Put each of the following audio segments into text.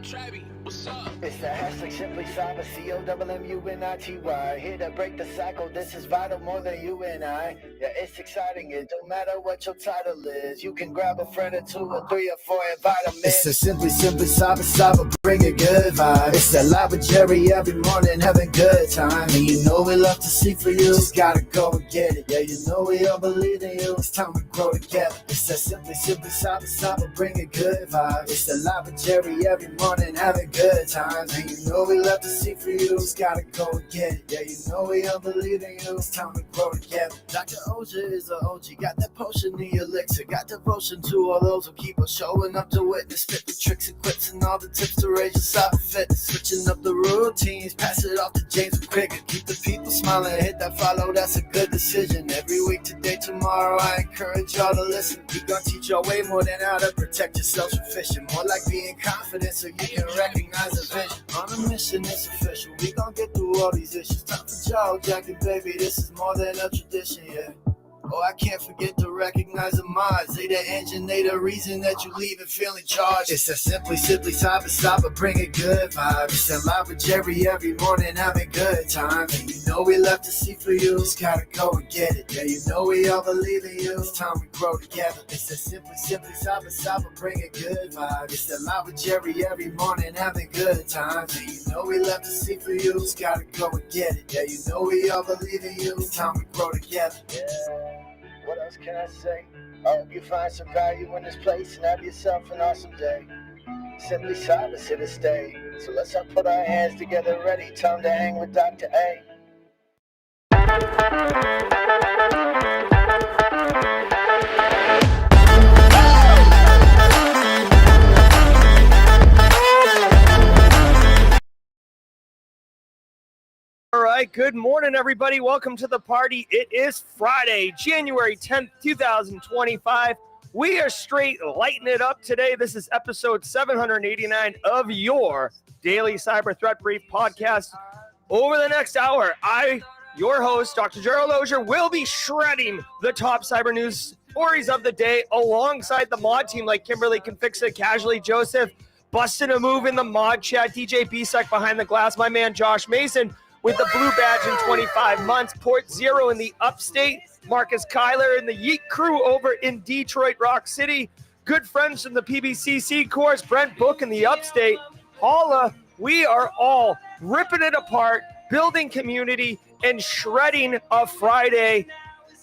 It's the hashtag Simply Cyber, COMMUNITY. Here to break the cycle, this is vital more than you and I. Yeah, it's exciting, it don't matter what your title is. You can grab a friend or two or three or four and invite them in. It's the Simply Cyber, bring a good vibe. It's that live with Jerry every morning, having good time. And you know we love to see for you, just gotta go and get it. Yeah, you know we all believe in you, it's time we grow together. It's that Simply Cyber, bring a good vibe. It's the live with Jerry every morning, having good times. And you know we love to see for you, just gotta go and get it. Yeah, you know we all believe in you, it's time we grow together. Dr. Auger is a OG, got that potion, the elixir, got devotion to all those who keep us showing up to witness. Fit the tricks and quips and all the tips to raise your cyber fitness. Switching up the routines, pass it off to James quicker. Keep the people smiling, hit that follow, that's a good decision. Every week, today, tomorrow, I encourage y'all to listen. We gon' teach y'all way more than how to protect yourselves from phishing. More like being confident so you can recognize the vision. On a mission, it's official, we gon' get through all these issues. Time for jaw jacking, baby, this is more than a tradition, yeah. Oh, I can't forget to recognize the mods. They the engine, they the reason that you leaving feeling charged. It's a Simply Cyber, bring a good vibe. It's that live with Jerry every morning, having good time. And you know we love to see for you, just gotta go and get it. Yeah, you know we all believe in you, it's time we grow together. It's a Simply Cyber, bring a good vibe. It's that live with Jerry every morning, having good times. And you know we love to see for you, just gotta go and get it. Yeah, you know we all believe in you, it's time we grow together. Yeah. What else can I say? I hope you find some value in this place and have yourself an awesome day. Simply Cyber's here to stay. So let's all put our hands together ready. Time to hang with Dr. A. All right, good morning, everybody. Welcome to the party. It is Friday, January 10th, 2025. We are straight lighting it up today. This is episode 789 of your Daily Cyber Threat Brief podcast. Over the next hour, your host, Dr. Gerald Auger, will be shredding the top cyber news stories of the day alongside the mod team like Kimberly Can Fix It, Casually Joseph, busting a move in the mod chat, DJ B-Sec behind the glass, my man Josh Mason, with the blue badge in 25 months, Port Zero in the upstate, Marcus Kyler and the Yeet crew over in Detroit Rock City, good friends from the PBCC course, Brent Book in the upstate, Paula. We are all ripping it apart, building community, and shredding a Friday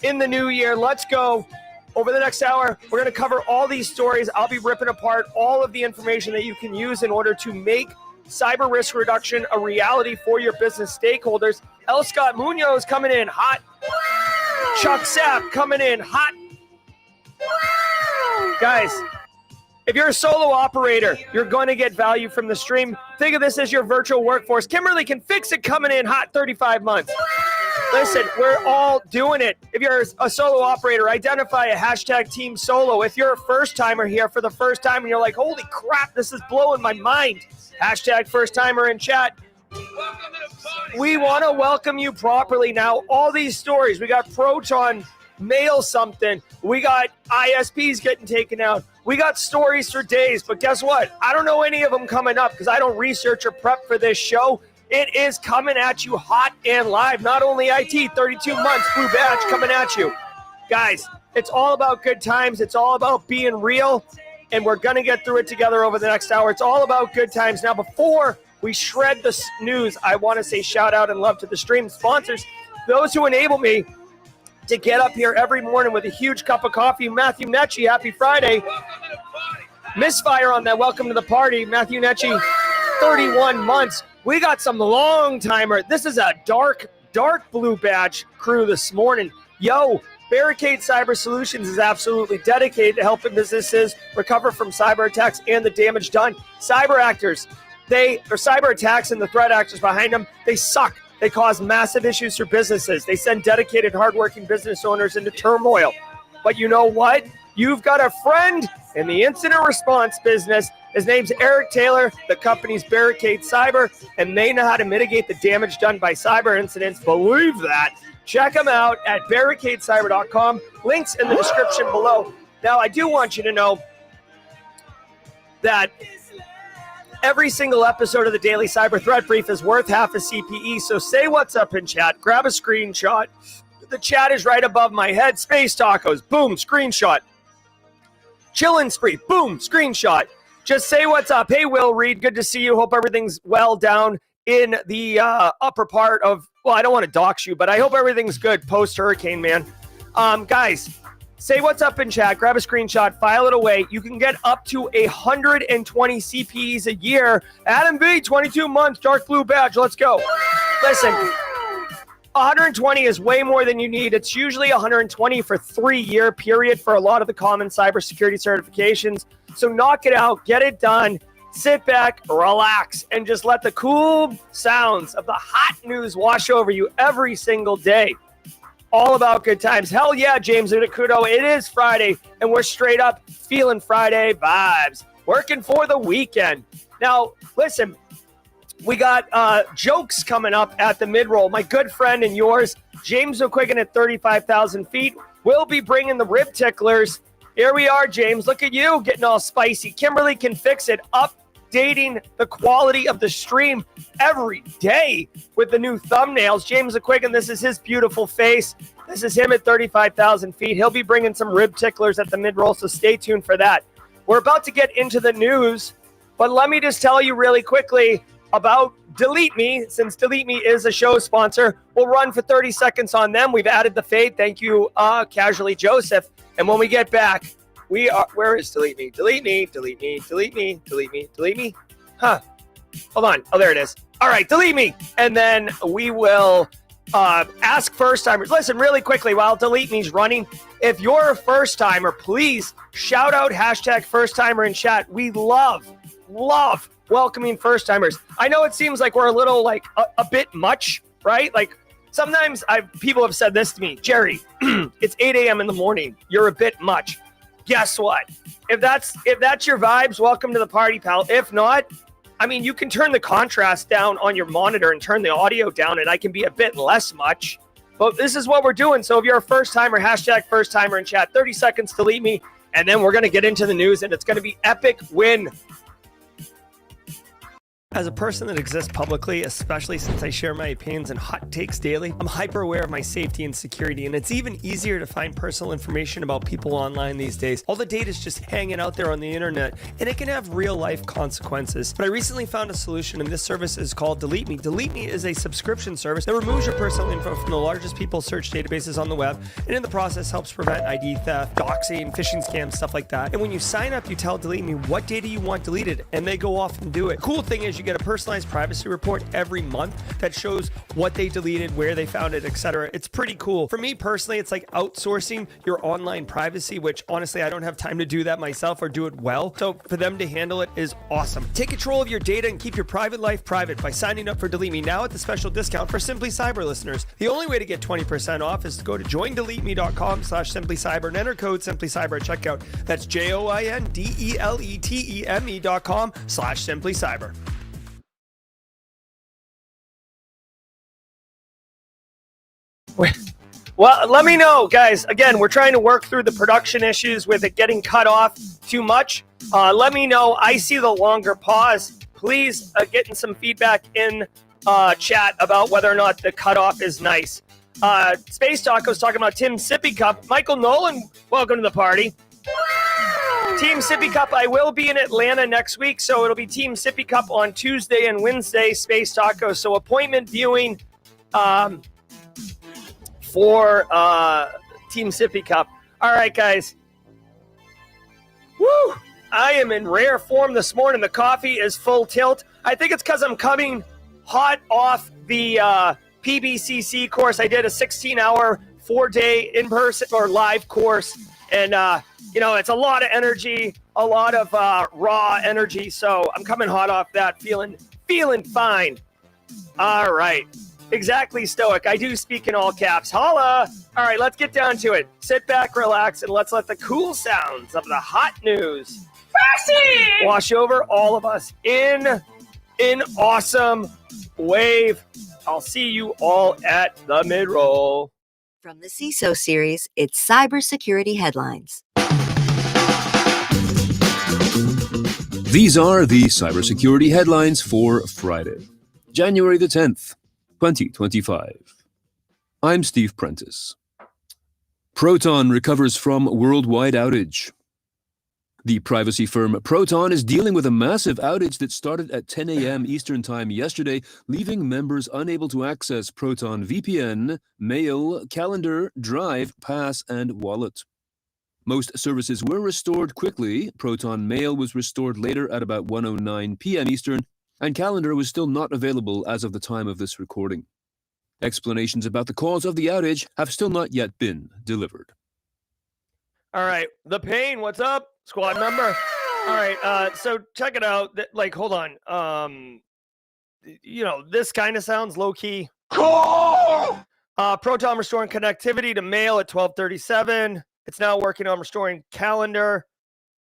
in the new year. Let's go. Over the next hour, we're going to cover all these stories. I'll be ripping apart all of the information that you can use in order to make cyber risk reduction a reality for your business stakeholders. L. Scott Munoz coming in hot. Chuck Sapp coming in hot. Guys, if you're a solo operator, you're going to get value from the stream. Think of this as your virtual workforce. Kimberly Can Fix It coming in hot, 35 months. Listen, we're all doing it. If you're a solo operator, identify a hashtag team solo. If you're a first timer here for the first time and you're like, holy crap, this is blowing my mind. Hashtag first timer in chat. We want to welcome you properly. Now, all these stories, we got Proton, mail something. We got ISPs getting taken out. We got stories for days, but guess what? I don't know any of them coming up because I don't research or prep for this show. It is coming at you hot and live. Not only IT, 32 months, blue badge coming at you. Guys, it's all about good times. It's all about being real, and we're going to get through it together over the next hour. It's all about good times. Now, before we shred the news, I want to say shout out and love to the stream sponsors, those who enable me to get up here every morning with a huge cup of coffee. Matthew Netchie, happy Friday. Misfire on that. Welcome to the party. Matthew Netchie, 31 months. We got some long timer. This is a dark blue badge crew this morning. Yo, Barricade Cyber Solutions is absolutely dedicated to helping businesses recover from cyber attacks and the damage done. Cyber actors, cyber attacks and the threat actors behind them, they suck. They cause massive issues for businesses. They send dedicated, hardworking business owners into turmoil. But you know what? You've got a friend in the incident response business. His name's Eric Taylor. The company's Barricade Cyber, and they know how to mitigate the damage done by cyber incidents. Believe that. Check them out at barricadecyber.com. Links in the description below. Now, I do want you to know that Every single episode of the Daily Cyber Threat Brief is worth half a CPE, so say what's up in chat. Grab a screenshot. The chat is right above my head. Space Tacos, boom, screenshot. Chillin' Spree, boom, screenshot. Just say what's up. Hey, Will Reed, good to see you. Hope everything's well down in the upper part of, well, I don't want to dox you, but I hope everything's good post-hurricane, man. Guys, say what's up in chat. Grab a screenshot. File it away. You can get up to 120 CPEs a year. Adam B, 22 months, dark blue badge. Let's go. Listen, 120 is way more than you need. It's usually 120 for 3-year period for a lot of the common cybersecurity certifications. So knock it out. Get it done. Sit back, relax, and just let the cool sounds of the hot news wash over you every single day. All about good times. Hell yeah, James Udakudo. It is Friday, and we're straight up feeling Friday vibes. Working for the weekend. Now, listen, we got jokes coming up at the mid-roll. My good friend and yours, James O'Quigan at 35,000 feet, will be bringing the rib ticklers. Here we are, James. Look at you getting all spicy. Kimberly can fix it, updating the quality of the stream every day with the new thumbnails. James O'Quigan, this is his beautiful face. This is him at 35,000 feet. He'll be bringing some rib ticklers at the mid-roll, so stay tuned for that. We're about to get into the news, but let me just tell you really quickly about Delete Me, since Delete Me is a show sponsor. We'll run for 30 seconds on them. We've added the fade. Thank you, Casually Joseph. And when we get back, we are, where is Delete Me? Delete Me, Delete Me, Delete Me, Delete Me, Delete Me. Huh. Hold on. Oh, there it is. All right, Delete Me. And then we will ask first timers. Listen, really quickly, while Delete Me's running, if you're a first timer, please shout out hashtag first timer in chat. We love welcoming first timers. I know it seems like we're a little like a bit much, right? Like sometimes people have said this to me, Jerry, it's 8 a.m. in the morning. You're a bit much. Guess what? If that's your vibes, welcome to the party, pal. If not, I mean, you can turn the contrast down on your monitor and turn the audio down, and I can be a bit less much. But this is what we're doing. So if you're a first timer, hashtag first timer in chat. 30 seconds, Delete Me, and then we're going to get into the news, and it's going to be epic win. As a person that exists publicly, especially since I share my opinions and hot takes daily, I'm hyper aware of my safety and security, and it's even easier to find personal information about people online these days. All the data is just hanging out there on the internet, and it can have real life consequences. But I recently found a solution, and this service is called Delete Me. Delete Me is a subscription service that removes your personal info from the largest people search databases on the web, and in the process helps prevent ID theft, doxing, phishing scams, stuff like that. And when you sign up, you tell Delete Me what data you want deleted, and they go off and do it. Cool thing is you get a personalized privacy report every month that shows what they deleted, where they found it, etc. It's pretty cool. For me personally, it's like outsourcing your online privacy, which honestly, I don't have time to do that myself or do it well. So for them to handle it is awesome. Take control of your data and keep your private life private by signing up for Delete Me now at the special discount for Simply Cyber listeners. The only way to get 20% off is to go to joindeleteme.com/simplycyber and enter code simplycyber at checkout. That's joindeleteme.com/simplycyber. Well, let me know, guys. Again, we're trying to work through the production issues with it getting cut off too much. Let me know. I see the longer pause. Please getting some feedback in chat about whether or not the cutoff is nice. Space Taco's talking about Team Sippy Cup. Michael Nolan, welcome to the party. Team Sippy Cup, I will be in Atlanta next week, so it'll be Team Sippy Cup on Tuesday and Wednesday, Space Taco. So appointment viewing for Team Sippy Cup. All right, guys. Woo! I am in rare form this morning. The coffee is full tilt. I think it's because I'm coming hot off the PBCC course. I did a 16-hour, 4-day in-person or live course. And, it's a lot of energy, a lot of raw energy. So I'm coming hot off that, feeling fine. All right. Exactly, Stoic. I do speak in all caps. Holla! All right, let's get down to it. Sit back, relax, and let's let the cool sounds of the hot news wash over all of us in an awesome wave. I'll see you all at the mid-roll. From the CISO series, it's Cybersecurity Headlines. These are the cybersecurity headlines for Friday, January the 10th, 2025. I'm Steve Prentice. Proton recovers from worldwide outage. The privacy firm Proton is dealing with a massive outage that started at 10 a.m. Eastern Time yesterday, leaving members unable to access Proton VPN, Mail, Calendar, Drive, Pass, and Wallet. Most services were restored quickly. Proton Mail was restored later at about 1:09 p.m. Eastern, and Calendar was still not available as of the time of this recording. Explanations about the cause of the outage have still not yet been delivered. All right, the pain. What's up, squad member? All right, so check it out. Hold on. This kind of sounds low key. Proton restoring connectivity to Mail at 12:37. It's now working on restoring Calendar.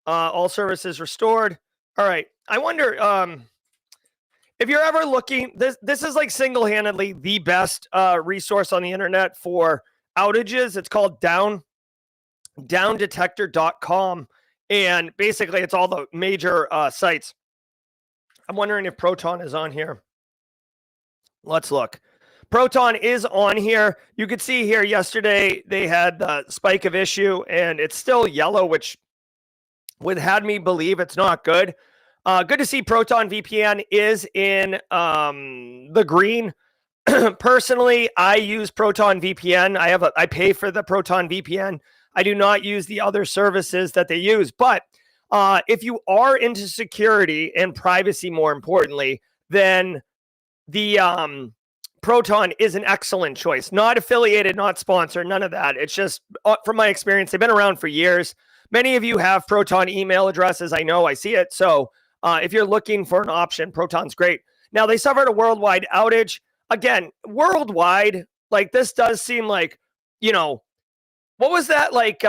All services restored. All right. I wonder if you're ever looking. This is like single-handedly the best resource on the internet for outages. It's called downdetector.com, and basically it's all the major sites. I'm wondering if Proton is on here. Let's look. Proton is on here. You could see here yesterday they had the spike of issue, and it's still yellow, which would had me believe it's not good. Good to see Proton VPN is in the green. Personally, I use Proton VPN. I pay for the Proton VPN. I do not use the other services that they use. But if you are into security and privacy, more importantly, then the Proton is an excellent choice. Not affiliated, not sponsored, none of that. It's just from my experience, they've been around for years. Many of you have Proton email addresses. I know, I see it. So if you're looking for an option, Proton's great. Now, they suffered a worldwide outage. Again, worldwide, like this does seem like, what was that like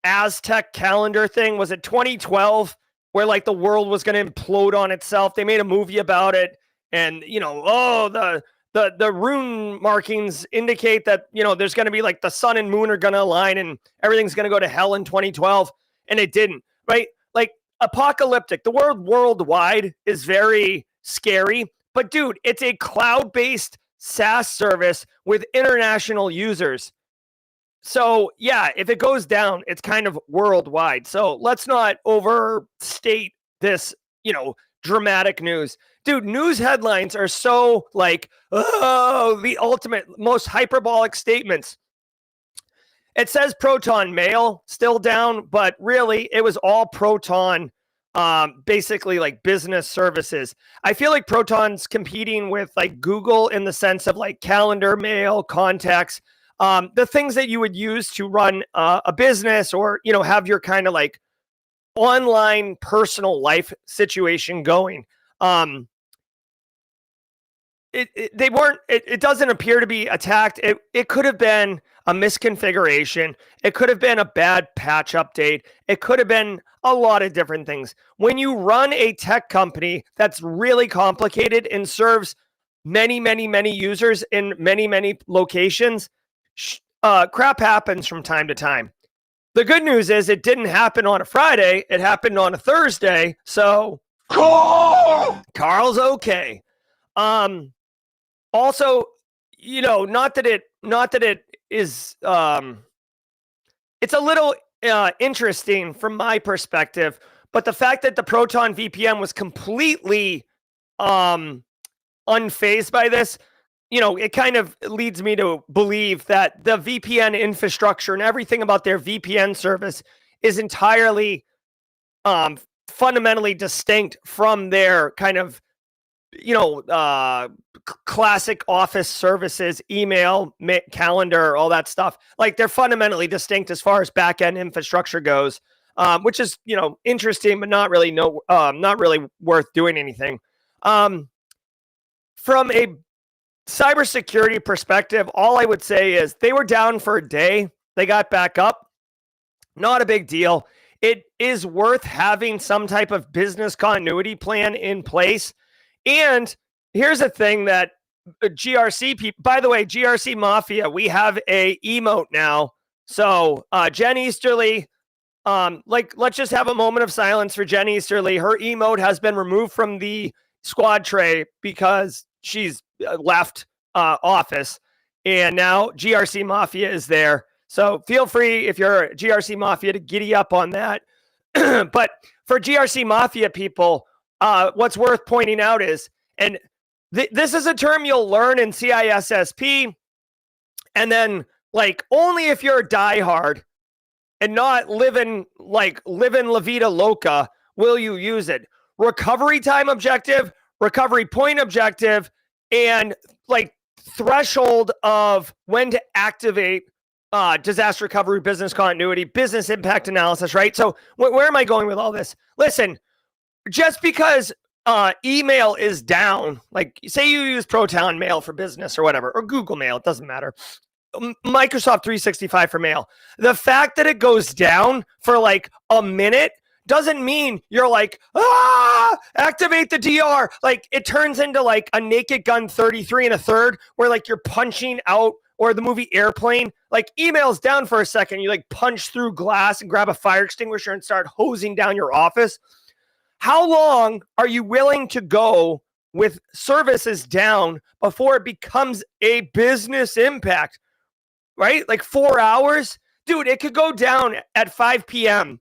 Aztec calendar thing? Was it 2012 where like the world was going to implode on itself? They made a movie about it. And, the rune markings indicate that, there's going to be like the sun and moon are going to align and everything's going to go to hell in 2012. And it didn't, right? Like apocalyptic. The word worldwide is very scary. But dude, it's a cloud-based SaaS service with international users. So yeah, if it goes down, it's kind of worldwide. So let's not overstate this, dramatic news. Dude, news headlines are so like, oh, the ultimate, most hyperbolic statements. It says Proton Mail still down, but really it was all Proton, basically like business services. I feel like Proton's competing with like Google in the sense of like calendar, mail, contacts, the things that you would use to run a business or, have your kind of like online personal life situation going. It doesn't appear to be attacked. It could have been a misconfiguration. It could have been a bad patch update. It could have been a lot of different things. When you run a tech company that's really complicated and serves many, many, many users in many, many locations, crap happens from time to time. The good news is it didn't happen on a Friday. It happened on a Thursday. So Carl's okay. Also, not that it is, it's a little interesting from my perspective, but the fact that the Proton VPN was completely unfazed by this, it kind of leads me to believe that the VPN infrastructure and everything about their VPN service is entirely fundamentally distinct from their kind of classic office services, email, calendar, all that stuff. Like they're fundamentally distinct as far as back-end infrastructure goes, which is, interesting, but not really worth doing anything. From a cybersecurity perspective, all I would say is they were down for a day. They got back up. Not a big deal. It is worth having some type of business continuity plan in place. And here's a thing that GRC people, by the way, GRC Mafia, we have a emote now. So Jen Easterly, Let's just have a moment of silence for Jen Easterly. Her emote has been removed from the squad tray because she's left office, and now GRC Mafia is there. So feel free, if you're GRC Mafia, to giddy up on that. But for GRC Mafia people, what's worth pointing out is, and this is a term you'll learn in CISSP, and then like only if you're a diehard and not living La Vida Loca will you use it. Recovery time objective, recovery point objective, and like threshold of when to activate disaster recovery, business continuity, business impact analysis, right? So where am I going with all this? Listen, just because email is down, like say you use Proton Mail for business or whatever, or Google Mail, it doesn't matter. Microsoft 365 for mail. The fact that it goes down for like a minute doesn't mean you're like, activate the DR. Like it turns into like a Naked Gun 33 1/3 where like you're punching out, or the movie Airplane, like email's down for a second. You like punch through glass and grab a fire extinguisher and start hosing down your office. How long are you willing to go with services down before it becomes a business impact? Right? Like 4 hours? Dude, it could go down at 5 p.m.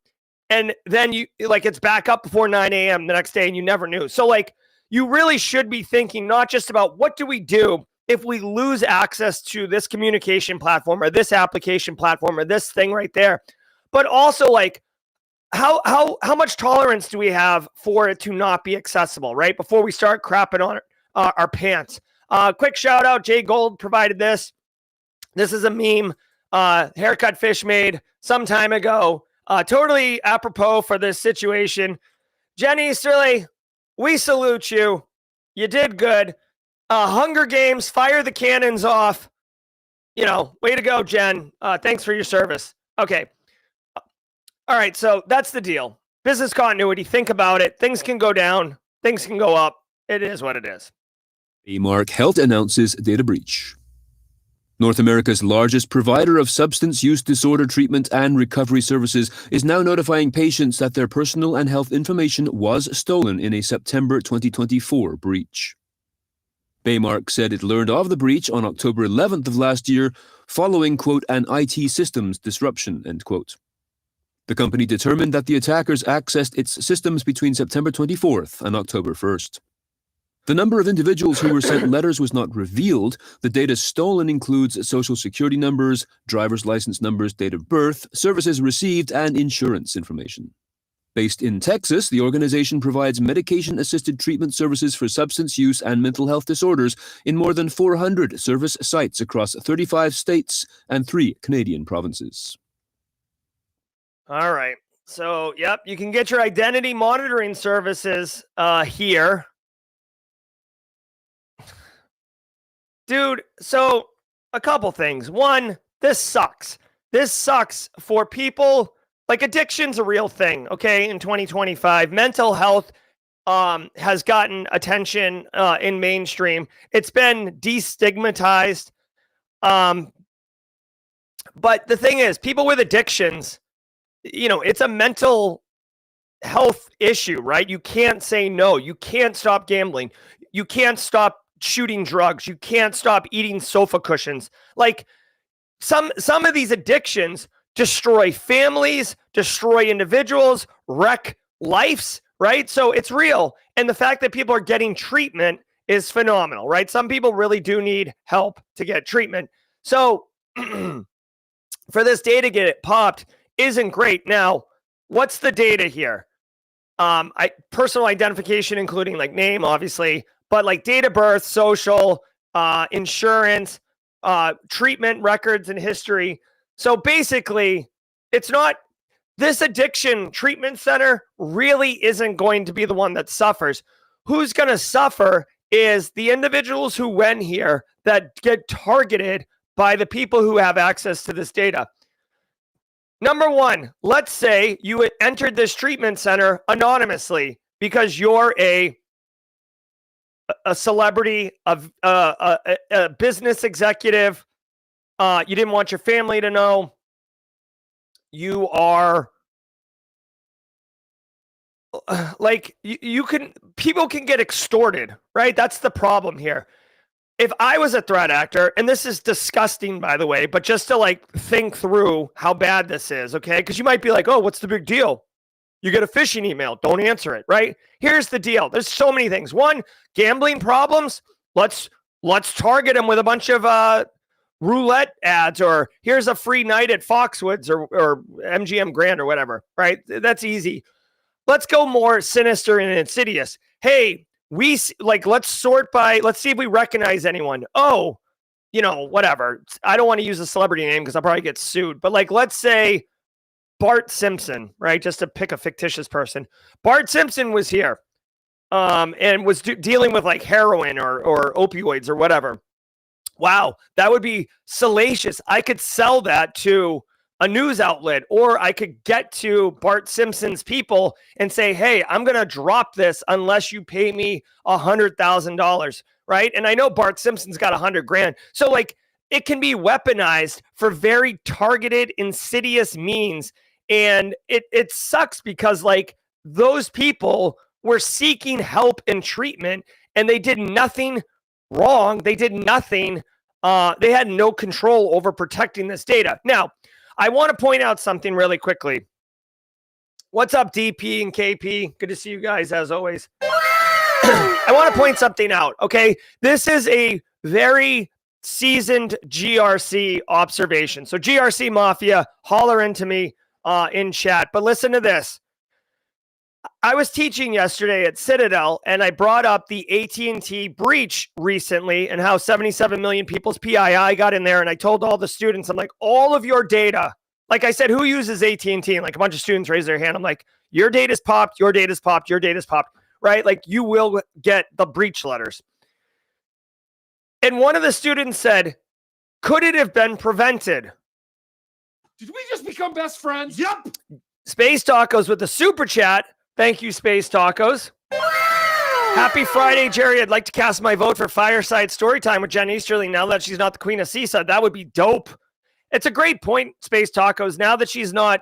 and then you like it's back up before 9 a.m. the next day and you never knew. So like you really should be thinking not just about what do we do if we lose access to this communication platform or this application platform or this thing right there, but also like how much tolerance do we have for it to not be accessible, right? Before we start crapping on our pants. Quick shout out, Jay Gold provided this. This is a meme, haircut fish made some time ago. Totally apropos for this situation. Jen Easterly, we salute you. You did good. Hunger Games, fire the cannons off. You know, way to go, Jen. Thanks for your service. Okay. All right, so that's the deal. Business continuity, think about it. Things can go down. Things can go up. It is what it is. Baymark Health announces data breach. North America's largest provider of substance use disorder treatment and recovery services is now notifying patients that their personal and health information was stolen in a September 2024 breach. Baymark said it learned of the breach on October 11th of last year following, quote, an IT systems disruption, end quote. The company determined that the attackers accessed its systems between September 24th and October 1st. The number of individuals who were sent letters was not revealed. The data stolen includes social security numbers, driver's license numbers, date of birth, services received, and insurance information. Based in Texas, the organization provides medication-assisted treatment services for substance use and mental health disorders in more than 400 service sites across 35 states and 3 Canadian provinces. All right. So, yep, you can get your identity monitoring services here. Dude, so a couple things. One, this sucks. This sucks for people. Like addiction's a real thing, okay, in 2025. Mental health has gotten attention in mainstream. It's been destigmatized. But the thing is, people with addictions, you know, it's a mental health issue, right? You can't say no. You can't stop gambling. You can't stop shooting drugs. You can't stop eating sofa cushions. Like some of these addictions destroy families, destroy individuals, wreck lives, right? So it's real. And the fact that people are getting treatment is phenomenal, right? Some people really do need help to get treatment. So for this data to get it popped isn't great. Now, what's the data here? Personal identification, including like name, obviously, but like date of birth, social, insurance, treatment records and history. So basically, it's not, this addiction treatment center really isn't going to be the one that suffers. Who's going to suffer is the individuals who went here that get targeted by the people who have access to this data. Number one, let's say you entered this treatment center anonymously because you're a celebrity, a business executive. You didn't want your family to know. You are like people can get extorted, right? That's the problem here. If I was a threat actor, and this is disgusting, by the way, but just to like think through how bad this is, okay? Because you might be like, oh, what's the big deal? You get a phishing email, don't answer it, right? Here's the deal. There's so many things. One, gambling problems. Let's target them with a bunch of roulette ads, or here's a free night at Foxwoods or MGM Grand or whatever, right? That's easy. Let's go more sinister and insidious. Hey, let's sort by, let's see if we recognize anyone. Oh, whatever. I don't want to use a celebrity name because I'll probably get sued. But like, let's say Bart Simpson, right? Just to pick a fictitious person. Bart Simpson was here and was dealing with like heroin or opioids or whatever. Wow, that would be salacious. I could sell that to a news outlet, or I could get to Bart Simpson's people and say, hey, I'm going to drop this unless you pay me $100,000, right? And I know Bart Simpson's got $100,000. So like it can be weaponized for very targeted, insidious means. And it sucks because like those people were seeking help and treatment and they did nothing wrong. They did nothing. They had no control over protecting this data. Now, I want to point out something really quickly. What's up, DP and KP? Good to see you guys as always. I want to point something out, okay? This is a very seasoned GRC observation. So GRC Mafia, holler into me in chat. But listen to this. I was teaching yesterday at Citadel, and I brought up the AT&T breach recently and how 77 million people's PII got in there. And I told all the students, I'm like, all of your data, like I said, who uses AT&T? And like a bunch of students raise their hand. I'm like, your data's popped, your data's popped, your data's popped, right? Like you will get the breach letters. And one of the students said, could it have been prevented? Did we just become best friends? Yep. Space Tacos with the super chat. Thank you, Space Tacos. Happy Friday, Jerry. I'd like to cast my vote for Fireside Storytime with Jen Easterling now that she's not the Queen of Seaside. That would be dope. It's a great point, Space Tacos. Now that she's not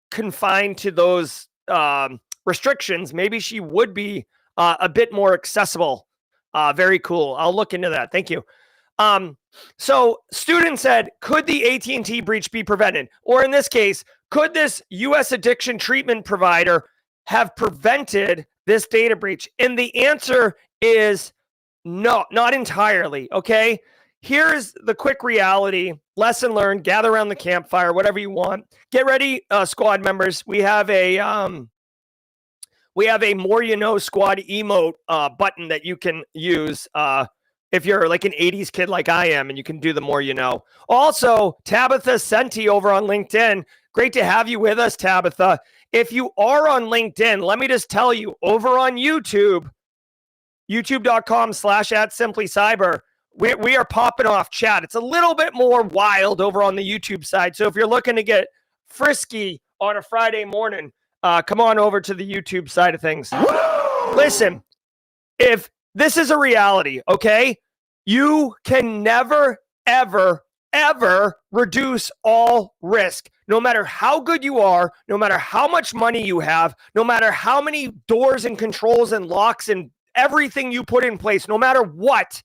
confined to those restrictions, maybe she would be a bit more accessible. Very cool. I'll look into that. Thank you. So student said, could the AT&T breach be prevented? Or in this case, could this U.S. addiction treatment provider have prevented this data breach? And the answer is no, not entirely. Okay. Here's the quick reality. Lesson learned. Gather around the campfire, whatever you want. Get ready, squad members. We have a more you know squad emote button that you can use if you're like an 80s kid like I am, and you can do the more you know. Also, Tabitha Senti over on LinkedIn. Great to have you with us, Tabitha. If you are on LinkedIn, let me just tell you, over on YouTube, youtube.com/@simplycyber, we are popping off chat. It's a little bit more wild over on the YouTube side. So if you're looking to get frisky on a Friday morning, come on over to the YouTube side of things. Listen, if this is a reality, okay, you can never, ever, ever reduce all risk. No matter how good you are, no matter how much money you have, no matter how many doors and controls and locks and everything you put in place, no matter what,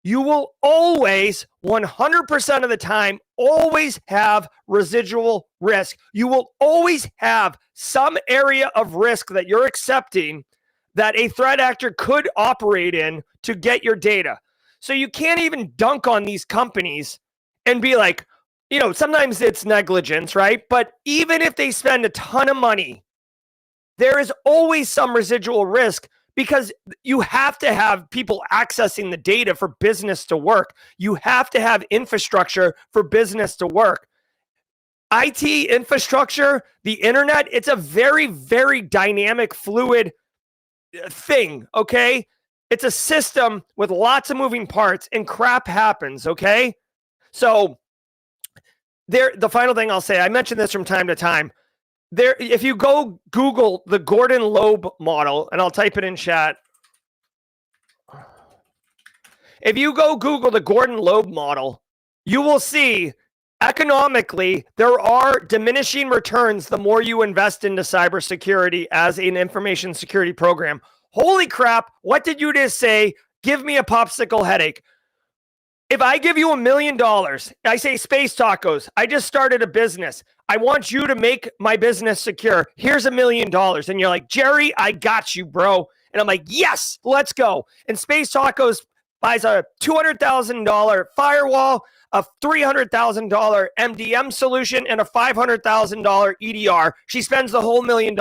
you will always, 100% of the time, always have residual risk. You will always have some area of risk that you're accepting that a threat actor could operate in to get your data. So you can't even dunk on these companies and be like, sometimes it's negligence, right? But even if they spend a ton of money, there is always some residual risk because you have to have people accessing the data for business to work. You have to have infrastructure for business to work. IT infrastructure, the internet, it's a very, very dynamic, fluid thing, okay? It's a system with lots of moving parts and crap happens, okay? So the final thing I'll say, I mention this from time to time. If you go Google the Gordon Loeb model, and I'll type it in chat. If you go Google the Gordon Loeb model, you will see economically, there are diminishing returns the more you invest into cybersecurity as an information security program. Holy crap, what did you just say? Give me a popsicle headache. If I give you $1 million, I say, Space Tacos, I just started a business. I want you to make my business secure. Here's $1 million. And you're like, Jerry, I got you, bro. And I'm like, yes, let's go. And Space Tacos buys a $200,000 firewall, a $300,000 MDM solution, and a $500,000 EDR. She spends the whole $1 million.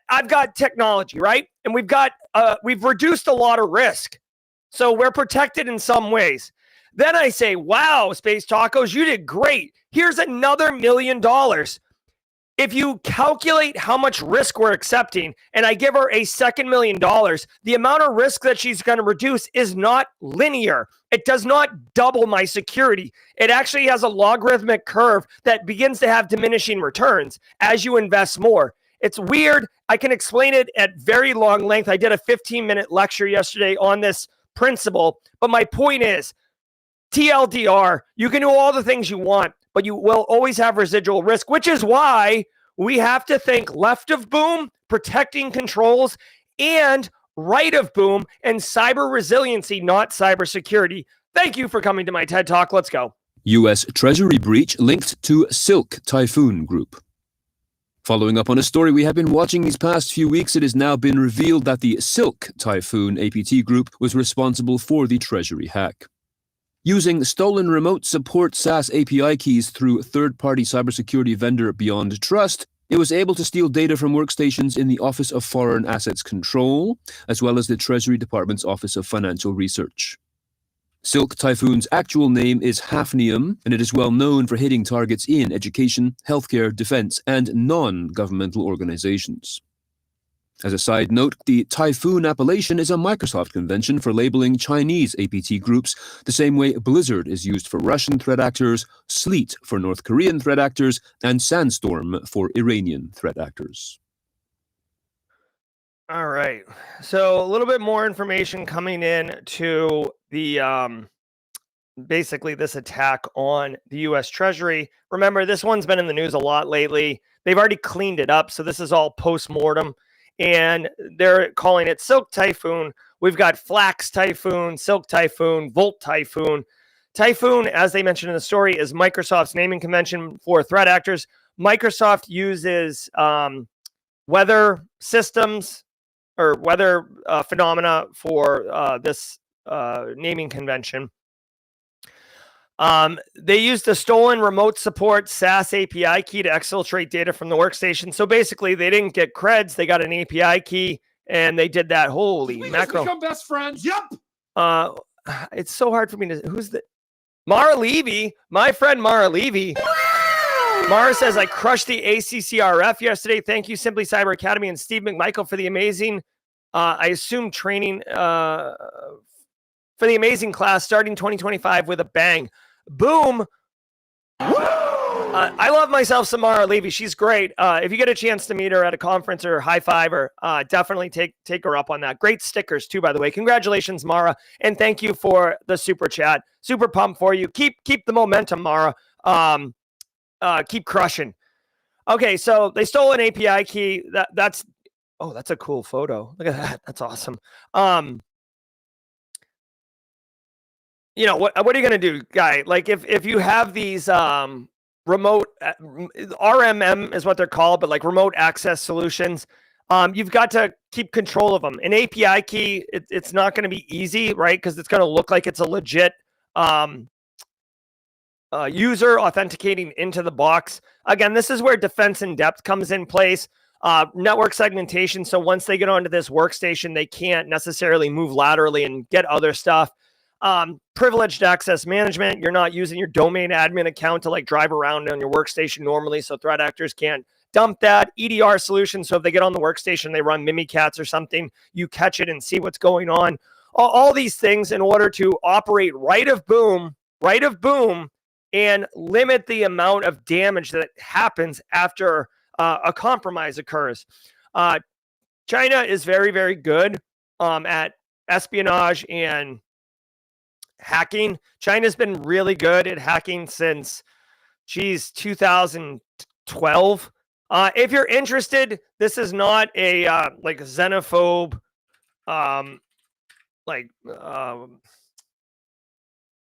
I've got technology, right? And we've reduced a lot of risk. So we're protected in some ways. Then I say, wow, Space Tacos, you did great. Here's another $1 million. If you calculate how much risk we're accepting, and I give her a second $1 million, the amount of risk that she's going to reduce is not linear. It does not double my security. It actually has a logarithmic curve that begins to have diminishing returns as you invest more. It's weird. I can explain it at very long length. I did a 15-minute lecture yesterday on this principle, but my point is, TLDR, you can do all the things you want, but you will always have residual risk, which is why we have to think left of boom, protecting controls, and right of boom, and cyber resiliency, not cybersecurity. Thank you for coming to my TED Talk. Let's go. U.S. Treasury breach linked to Silk Typhoon Group. Following up on a story we have been watching these past few weeks, it has now been revealed that the Silk Typhoon APT group was responsible for the Treasury hack. Using stolen remote support SaaS API keys through third-party cybersecurity vendor Beyond Trust, it was able to steal data from workstations in the Office of Foreign Assets Control, as well as the Treasury Department's Office of Financial Research. Silk Typhoon's actual name is Hafnium, and it is well known for hitting targets in education, healthcare, defense, and non-governmental organizations. As a side note, the Typhoon appellation is a Microsoft convention for labeling Chinese APT groups, the same way Blizzard is used for Russian threat actors, Sleet for North Korean threat actors, and Sandstorm for Iranian threat actors. All right. So a little bit more information coming in to the basically this attack on the U.S. Treasury. Remember, this one's been in the news a lot lately. They've already cleaned it up, so this is all post-mortem. And they're calling it Silk Typhoon. We've got Flax Typhoon, Silk Typhoon, Volt Typhoon. Typhoon, as they mentioned in the story, is Microsoft's naming convention for threat actors. Microsoft uses weather systems or weather phenomena for this naming convention. They used a stolen remote support SaaS API key to exfiltrate data from the workstation. So basically, they didn't get creds; they got an API key, and they did that. Holy mackerel! Become best friends. Yep. It's so hard for me to. Who's the Mara Levy? My friend Mara Levy. Mara says, I crushed the ACCRF yesterday. Thank you, Simply Cyber Academy and Steve McMichael for the amazing, I assume, training for the amazing class starting 2025 with a bang. Boom. I love myself some Mara Levy. She's great. If you get a chance to meet her at a conference or high five her, definitely take her up on that. Great stickers too, by the way. Congratulations, Mara. And thank you for the super chat. Super pumped for you. Keep the momentum, Mara. Keep crushing. Okay, so they stole an API key. That's a cool photo. Look at that. That's awesome. What are you gonna do, guy? Like if you have these remote RMM is what they're called, but like remote access solutions, you've got to keep control of them. An API key, it's not going to be easy, right? Because it's going to look like it's a legit user authenticating into the box. Again, this is where defense in depth comes in place. Network segmentation. So once they get onto this workstation, they can't necessarily move laterally and get other stuff. Privileged access management. You're not using your domain admin account to like drive around on your workstation normally. So threat actors can't dump that. EDR solution. So if they get on the workstation, they run Mimikatz or something, you catch it and see what's going on. All these things in order to operate right of boom, and limit the amount of damage that happens after a compromise occurs. China is very, very good at espionage and hacking. China's been really good at hacking since, 2012. If you're interested, this is not a like xenophobe, like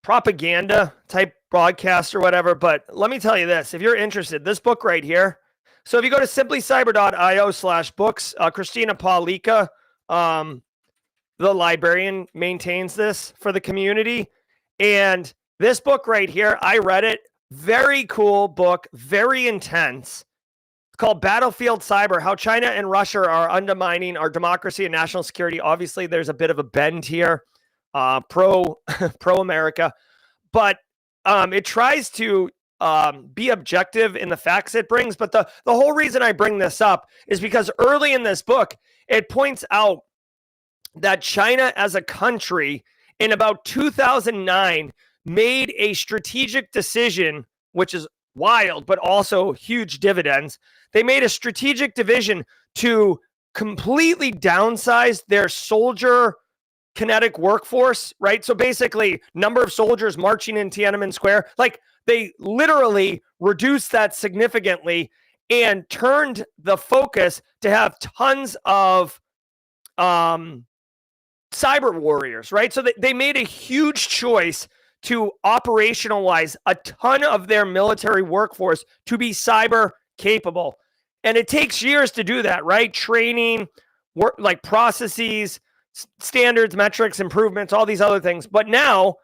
propaganda type broadcast or whatever. But let me tell you this: if you're interested, this book right here. So if you go to simplycyber.io/books, Christina Paulika, the librarian, maintains this for the community. And this book right here, I read it. Very cool book, very intense. It's called Battlefield Cyber: How China and Russia are Undermining Our Democracy and National Security. Obviously, there's a bit of a bend here, pro America, but it tries to be objective in the facts it brings. But the whole reason I bring this up is because early in this book, it points out that China as a country in about 2009 made a strategic decision, which is wild, but also huge dividends. They made a strategic division to completely downsize their soldier kinetic workforce, right? So basically, number of soldiers marching in Tiananmen Square, like they literally reduced that significantly and turned the focus to have tons of cyber warriors, right? So they made a huge choice to operationalize a ton of their military workforce to be cyber capable. And it takes years to do that, right? Training, work, like processes, standards, metrics, improvements, all these other things. But now,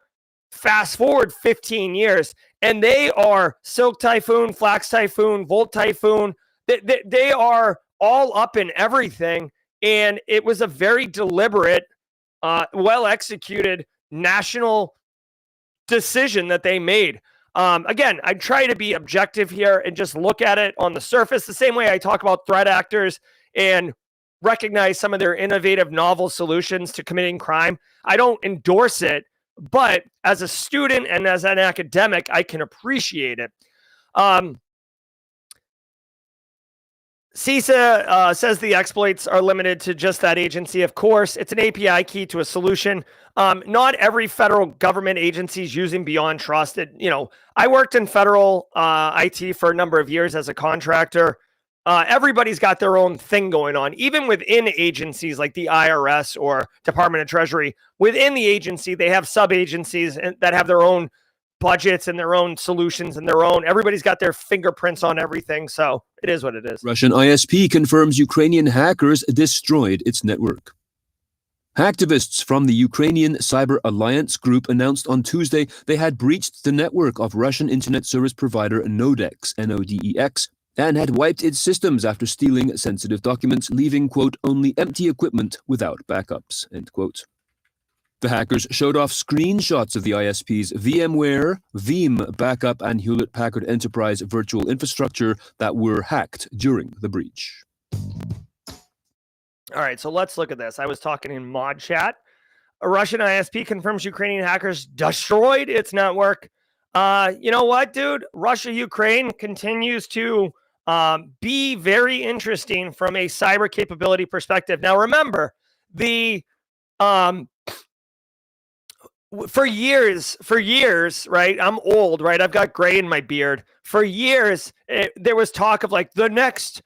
fast forward 15 years, and they are Silk Typhoon, Flax Typhoon, Volt Typhoon. They are all up in everything. And it was a very deliberate, well-executed national decision that they made. Again, I try to be objective here and just look at it on the surface, the same way I talk about threat actors and recognize some of their innovative, novel solutions to committing crime. I don't endorse it, but as a student and as an academic, I can appreciate it. CISA says the exploits are limited to just that agency. Of course, it's an API key to a solution. Not every federal government agency is using Beyond Trust. I worked in federal IT for a number of years as a contractor. Everybody's got their own thing going on, even within agencies like the IRS or Department of Treasury. Within the agency, they have sub-agencies that have their own budgets and their own solutions and everybody's got their fingerprints on everything. So it is what it is. Russian ISP confirms Ukrainian hackers destroyed its network. Hacktivists from the Ukrainian Cyber Alliance group announced on Tuesday they had breached the network of Russian internet service provider Nodex, Nodex, and had wiped its systems after stealing sensitive documents, leaving, quote, only empty equipment without backups, end quote. The hackers showed off screenshots of the ISP's VMware, Veeam backup, and Hewlett-Packard Enterprise virtual infrastructure that were hacked during the breach. All right, so let's look at this. I was talking in mod chat. A Russian ISP confirms Ukrainian hackers destroyed its network. You know what, dude? Russia-Ukraine continues to be very interesting from a cyber capability perspective. Now, remember, for years, right? I'm old, right? I've got gray in my beard. For years, there was talk of like the next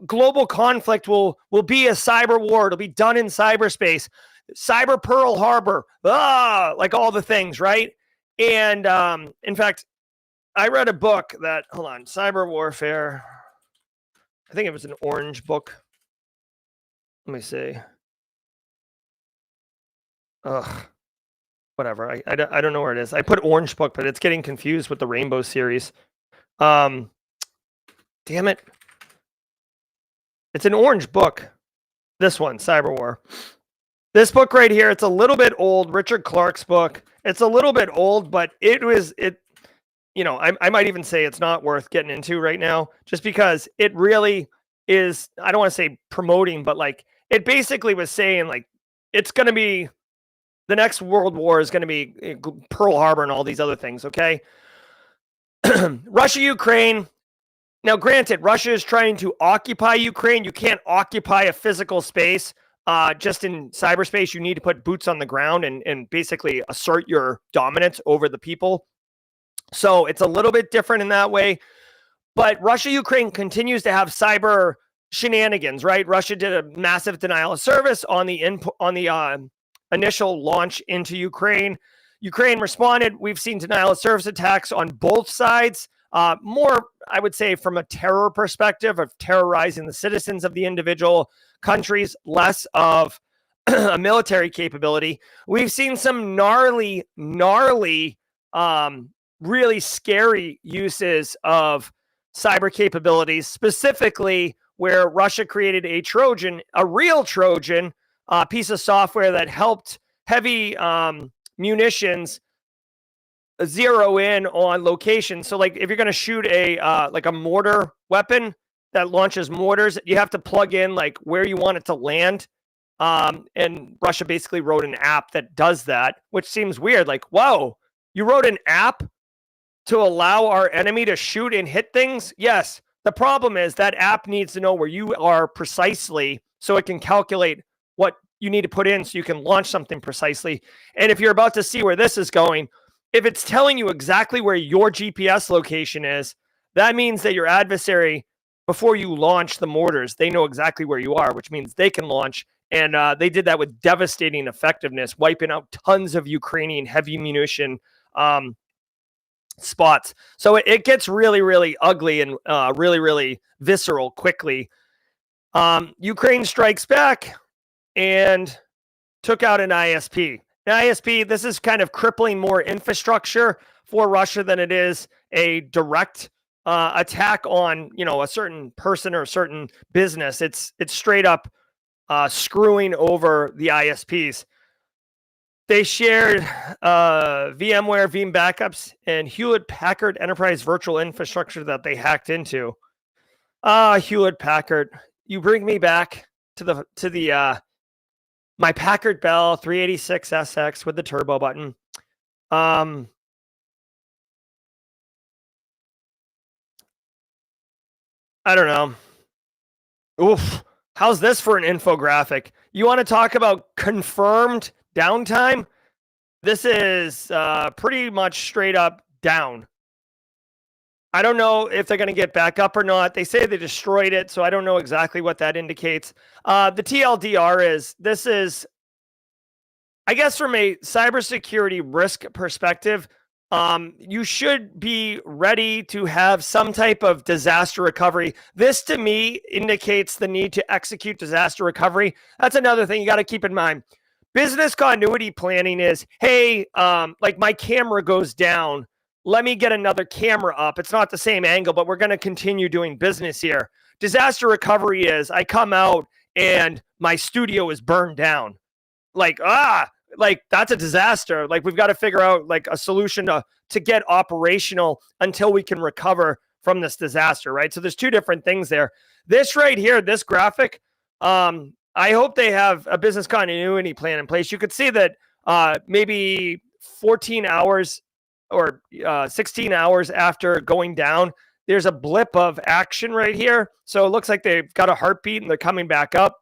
global conflict will be a cyber war. It'll be done in cyberspace. Cyber Pearl Harbor, like all the things, right? And in fact, I read a book that, hold on, Cyber Warfare. I think it was an orange book. Let me see. Whatever. I don't know where it is. I put orange book, but it's getting confused with the Rainbow series. Damn it. It's an orange book. This one, Cyber War. This book right here, it's a little bit old. Richard Clark's book. It's a little bit old, but I might even say it's not worth getting into right now, just because it really is, I don't want to say promoting, but like it basically was saying like it's going to be, the next world war is going to be Pearl Harbor and all these other things, okay? Russia, Ukraine. Now, granted, Russia is trying to occupy Ukraine. You can't occupy a physical space. just in cyberspace, you need to put boots on the ground and basically assert your dominance over the people. So it's a little bit different in that way. But Russia-Ukraine continues to have cyber shenanigans, right? Russia did a massive denial of service on the initial launch into Ukraine. Ukraine responded. We've seen denial of service attacks on both sides. More, I would say, from a terror perspective of terrorizing the citizens of the individual countries, less of a military capability. We've seen some gnarly, really scary uses of cyber capabilities, specifically where Russia created a Trojan, a real Trojan piece of software that helped heavy munitions zero in on location. So like if you're going to shoot a like a mortar weapon that launches mortars, you have to plug in like where you want it to land. And Russia basically wrote an app that does that, which seems weird. Like, whoa, you wrote an app to allow our enemy to shoot and hit things? Yes. The problem is that app needs to know where you are precisely so it can calculate what you need to put in so you can launch something precisely. And if you're about to see where this is going, if it's telling you exactly where your GPS location is, that means that your adversary, before you launch the mortars, they know exactly where you are, which means they can launch. And they did that with devastating effectiveness, wiping out tons of Ukrainian heavy munition spots. So it gets really ugly and really visceral quickly. Ukraine strikes back and took out an ISP. An ISP, this is kind of crippling more infrastructure for Russia than it is a direct attack on, you know, a certain person or a certain business. It's straight up screwing over the ISPs. They shared VMware, Veeam backups, and Hewlett-Packard Enterprise Virtual Infrastructure that they hacked into. Hewlett-Packard, you bring me back to the my Packard Bell 386SX with the turbo button. I don't know. Oof. How's this for an infographic? You want to talk about confirmed downtime? This is pretty much straight up down. I don't know if they're going to get back up or not. They say they destroyed it, so I don't know exactly what that indicates. The TLDR is, this is, I guess from a cybersecurity risk perspective, you should be ready to have some type of disaster recovery. This, to me, indicates the need to execute disaster recovery. That's another thing you got to keep in mind. Business continuity planning is, hey, like my camera goes down. Let me get another camera up. It's not the same angle, but we're going to continue doing business here. Disaster recovery is I come out and my studio is burned down. Like that's a disaster. Like we've got to figure out like a solution to get operational until we can recover from this disaster, right? So there's two different things there. This right here, this graphic, I hope they have a business continuity plan in place. You could see that maybe 14 hours or 16 hours after going down, there's a blip of action right here. So it looks like they've got a heartbeat and they're coming back up.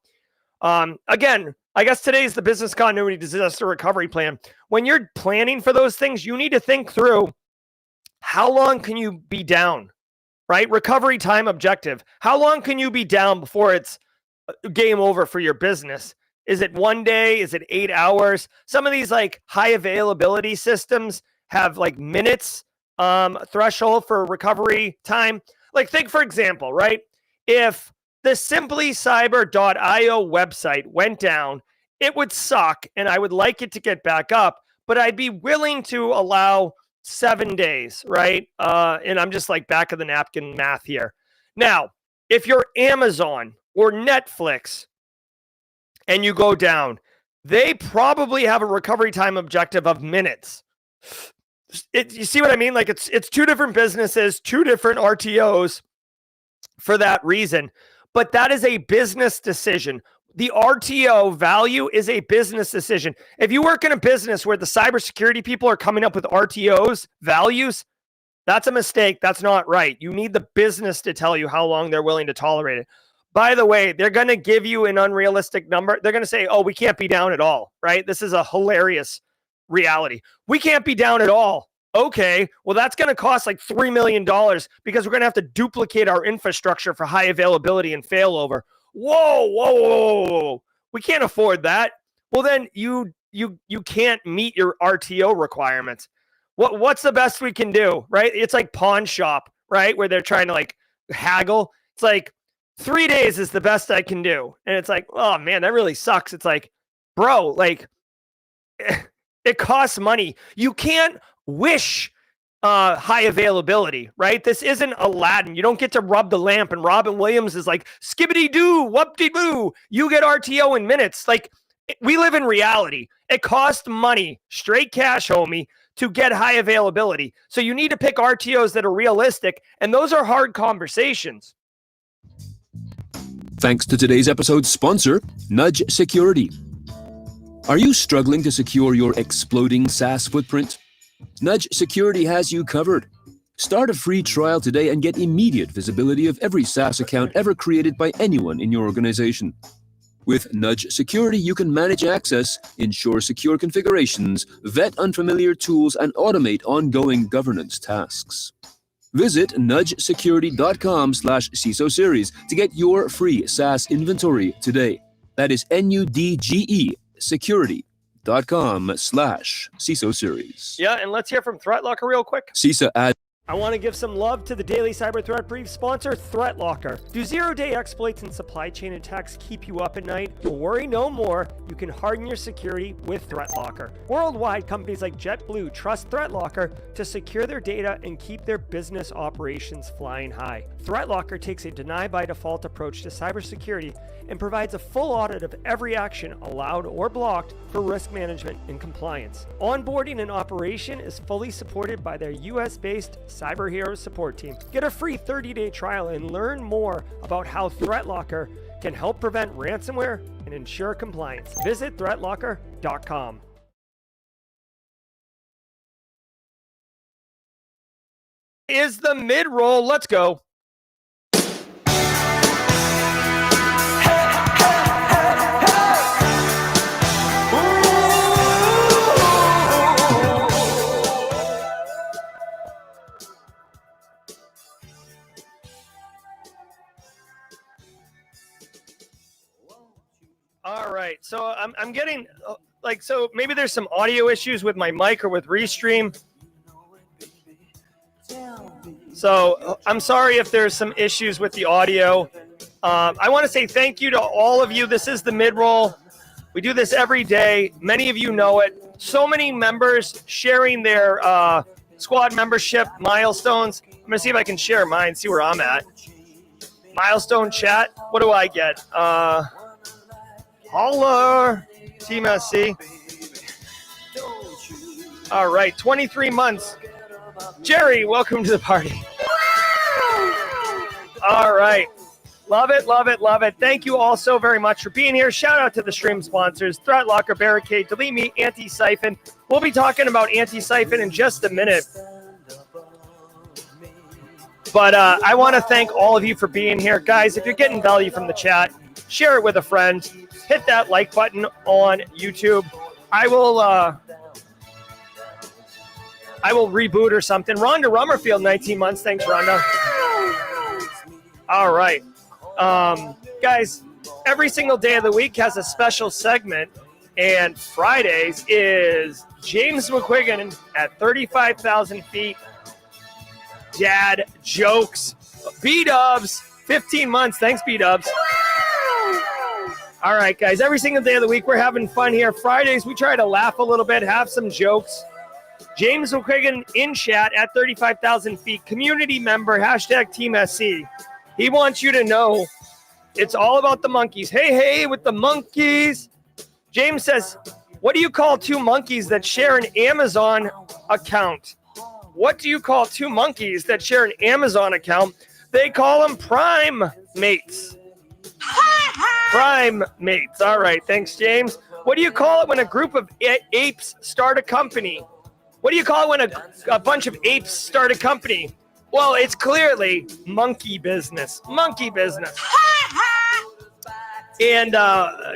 Again, I guess today's the business continuity disaster recovery plan. When you're planning for those things, you need to think through how long can you be down, right? Recovery time objective. How long can you be down before it's game over for your business? Is it 1 day? Is it 8 hours? Some of these like high availability systems have like minutes threshold for recovery time. Like think, for example, right? If the simplycyber.io website went down, it would suck and I would like it to get back up, but I'd be willing to allow 7 days, right? And I'm just like back of the napkin math here. Now, if you're Amazon or Netflix and you go down, they probably have a recovery time objective of minutes. You see what I mean? Like it's two different businesses, two different RTOs for that reason. But that is a business decision. The RTO value is a business decision. If you work in a business where the cybersecurity people are coming up with RTOs values, that's a mistake. That's not right. You need the business to tell you how long they're willing to tolerate it. By the way, they're going to give you an unrealistic number. They're going to say, oh, we can't be down at all, right? This is a hilarious reality. We can't be down at all. Okay, well, that's going to cost like $3 million because we're going to have to duplicate our infrastructure for high availability and failover. Whoa. We can't afford that. Well, then you can't meet your RTO requirements. What's the best we can do, right? It's like pawn shop, right? Where they're trying to like haggle. It's like 3 days is the best I can do. And it's like, oh man, that really sucks. It's like, bro, like it costs money. You can't wish high availability, right? This isn't Aladdin. You don't get to rub the lamp and Robin Williams is like, skibbity-doo, whoop-de-boo. You get RTO in minutes. Like, we live in reality. It costs money, straight cash, homie, to get high availability. So you need to pick RTOs that are realistic, and those are hard conversations. Thanks to today's episode's sponsor, Nudge Security. Are you struggling to secure your exploding SaaS footprint? Nudge Security has you covered. Start a free trial today and get immediate visibility of every SaaS account ever created by anyone in your organization. With Nudge Security, you can manage access, ensure secure configurations, vet unfamiliar tools, and automate ongoing governance tasks. Visit nudgesecurity.com/CISO series to get your free SaaS inventory today. That is NUDGE security.com/CISO series. Yeah, and let's hear from ThreatLocker real quick. CISA ad. I want to give some love to the daily cyber threat brief sponsor, ThreatLocker. Do zero-day exploits and supply chain attacks keep you up at night? Well, worry no more. You can harden your security with ThreatLocker. Worldwide, companies like JetBlue trust ThreatLocker to secure their data and keep their business operations flying high. ThreatLocker takes a deny-by-default approach to cybersecurity and provides a full audit of every action allowed or blocked for risk management and compliance. Onboarding and operation is fully supported by their US-based Cyber Heroes support team. Get a free 30-day trial and learn more about how ThreatLocker can help prevent ransomware and ensure compliance. Visit threatlocker.com. Is the mid-roll. Let's go. All right, so I'm getting so maybe there's some audio issues with my mic or with Restream. So I'm sorry if there's some issues with the audio. I want to say thank you to all of you. This is the mid-roll. We do this every day. Many of you know it. So many members sharing their squad membership milestones. I'm going to see if I can share mine, see where I'm at. Milestone chat. What do I get? Holler, Team SC. All right, 23 months. Jerry, welcome to the party. All right. Love it, love it, love it. Thank you all so very much for being here. Shout out to the stream sponsors, ThreatLocker, Barricade, Delete Me, Antisyphon. We'll be talking about Antisyphon in just a minute. But I want to thank all of you for being here. Guys, if you're getting value from the chat, share it with a friend. Hit that like button on YouTube. I will reboot or something. Rhonda Rummerfield, 19 months. Thanks, Rhonda. All right. Guys, every single day of the week has a special segment, and Fridays is James McQuiggan at 35,000 feet. Dad jokes. B-dubs, 15 months. Thanks, B-dubs. All right, guys, every single day of the week, we're having fun here. Fridays, we try to laugh a little bit, have some jokes. James McQuiggan in chat at 35,000 feet, community member, hashtag Team SC. He wants you to know it's all about the monkeys. Hey, with the monkeys. James says, what do you call two monkeys that share an Amazon account? What do you call two monkeys that share an Amazon account? They call them prime mates. Prime mates. All right. Thanks, James. What do you call it when a group of apes start a company? What do you call it when a bunch of apes start a company? Well, it's clearly monkey business. Monkey business. And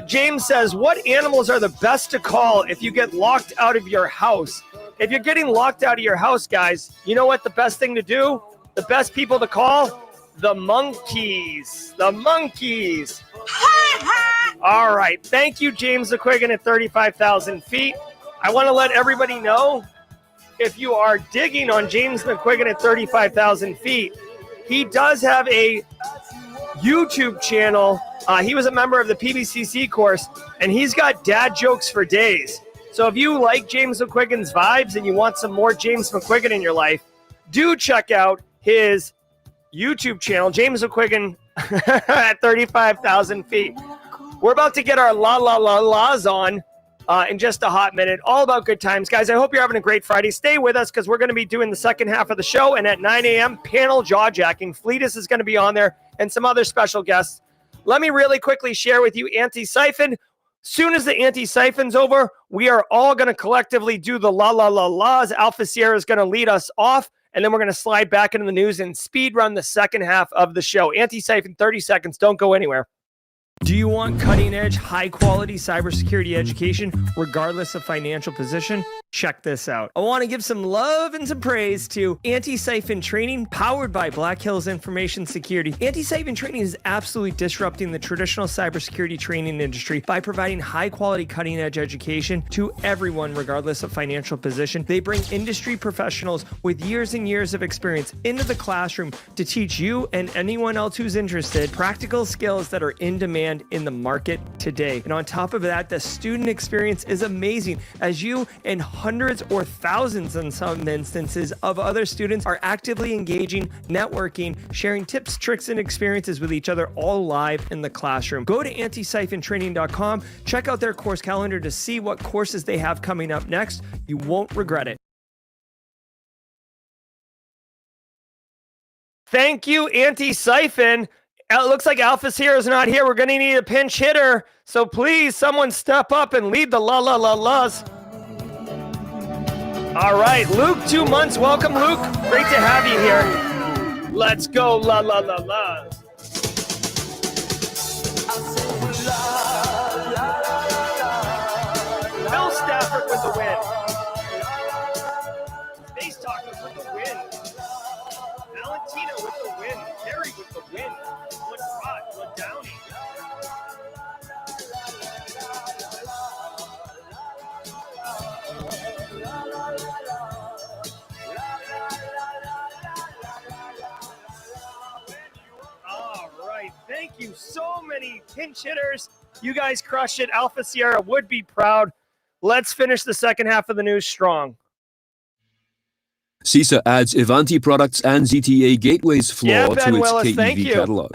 James says, what animals are the best to call if you get locked out of your house? If you're getting locked out of your house, guys, you know what the best thing to do? The best people to call? The monkeys. The monkeys. All right. Thank you, James McQuiggan at 35,000 feet. I want to let everybody know, if you are digging on James McQuiggan at 35,000 feet, he does have a YouTube channel. He was a member of the PBCC course, and he's got dad jokes for days. So if you like James McQuiggan's vibes and you want some more James McQuiggan in your life, do check out his YouTube channel, James McQuiggan at 35,000 feet. We're about to get our la la la la's on in just a hot minute. All about good times. Guys, I hope you're having a great Friday. Stay with us because we're going to be doing the second half of the show. And at 9 a.m., panel jaw-jacking. Fleetus is going to be on there and some other special guests. Let me really quickly share with you Antisyphon. Soon as the Antisyphon's over, we are all going to collectively do the la la la la's. Alpha Sierra is going to lead us off, and then we're going to slide back into the news and speed run the second half of the show. Antisyphon, 30 seconds. Don't go anywhere. Do you want cutting-edge, high-quality cybersecurity education, regardless of financial position? Check this out. I want to give some love and some praise to Antisyphon Training, powered by Black Hills Information Security. Antisyphon Training is absolutely disrupting the traditional cybersecurity training industry by providing high-quality, cutting-edge education to everyone, regardless of financial position. They bring industry professionals with years and years of experience into the classroom to teach you and anyone else who's interested practical skills that are in demand in the market today. And on top of that, the student experience is amazing as you and hundreds or thousands in some instances of other students are actively engaging, networking, sharing tips, tricks, and experiences with each other all live in the classroom. Go to antisyphontraining.com, check out their course calendar to see what courses they have coming up next. You won't regret it. Thank you, Antisyphon. It looks like Alpha Sierra is not here. We're going to need a pinch hitter. So please, someone step up and lead the la la la la's. All right, Luke, 2 months. Welcome, Luke. Great to have you here. Let's go la la la la. Bill Stafford with the win. Space Talkers with the win. Valentina with the win. Terry with the win. Downey. All right. Thank you. So many pinch hitters. You guys crushed it. Alpha Sierra would be proud. Let's finish the second half of the news strong. CISA adds Ivanti products and ZTA gateways flaw to its Willis, KEV catalog.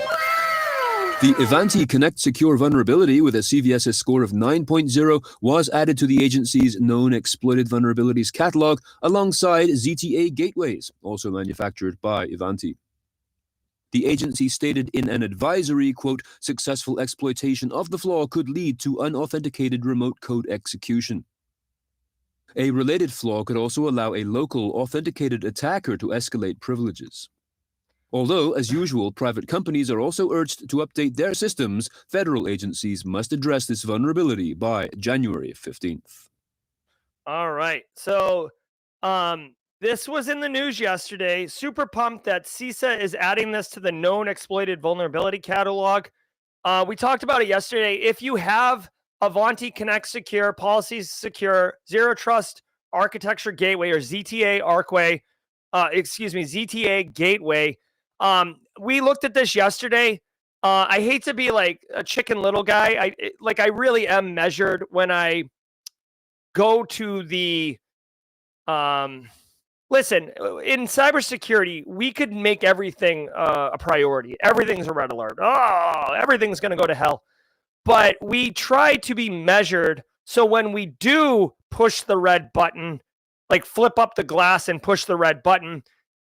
The Ivanti Connect Secure vulnerability with a CVSS score of 9.0 was added to the agency's known exploited vulnerabilities catalog alongside ZTA gateways, also manufactured by Ivanti. The agency stated in an advisory, quote, successful exploitation of the flaw could lead to unauthenticated remote code execution. A related flaw could also allow a local authenticated attacker to escalate privileges. Although, as usual, private companies are also urged to update their systems, federal agencies must address this vulnerability by January 15th. All right. So this was in the news yesterday. Super pumped that CISA is adding this to the known exploited vulnerability catalog. We talked about it yesterday. If you have Ivanti Connect Secure, Policies Secure, Zero Trust Architecture Gateway, or ZTA Archway, ZTA Gateway, we looked at this yesterday. I hate to be like a Chicken Little guy. I really am measured when I go to the, listen, in cybersecurity, we could make everything a priority. Everything's a red alert. Oh, everything's going to go to hell. But we try to be measured. So when we do push the red button, like flip up the glass and push the red button,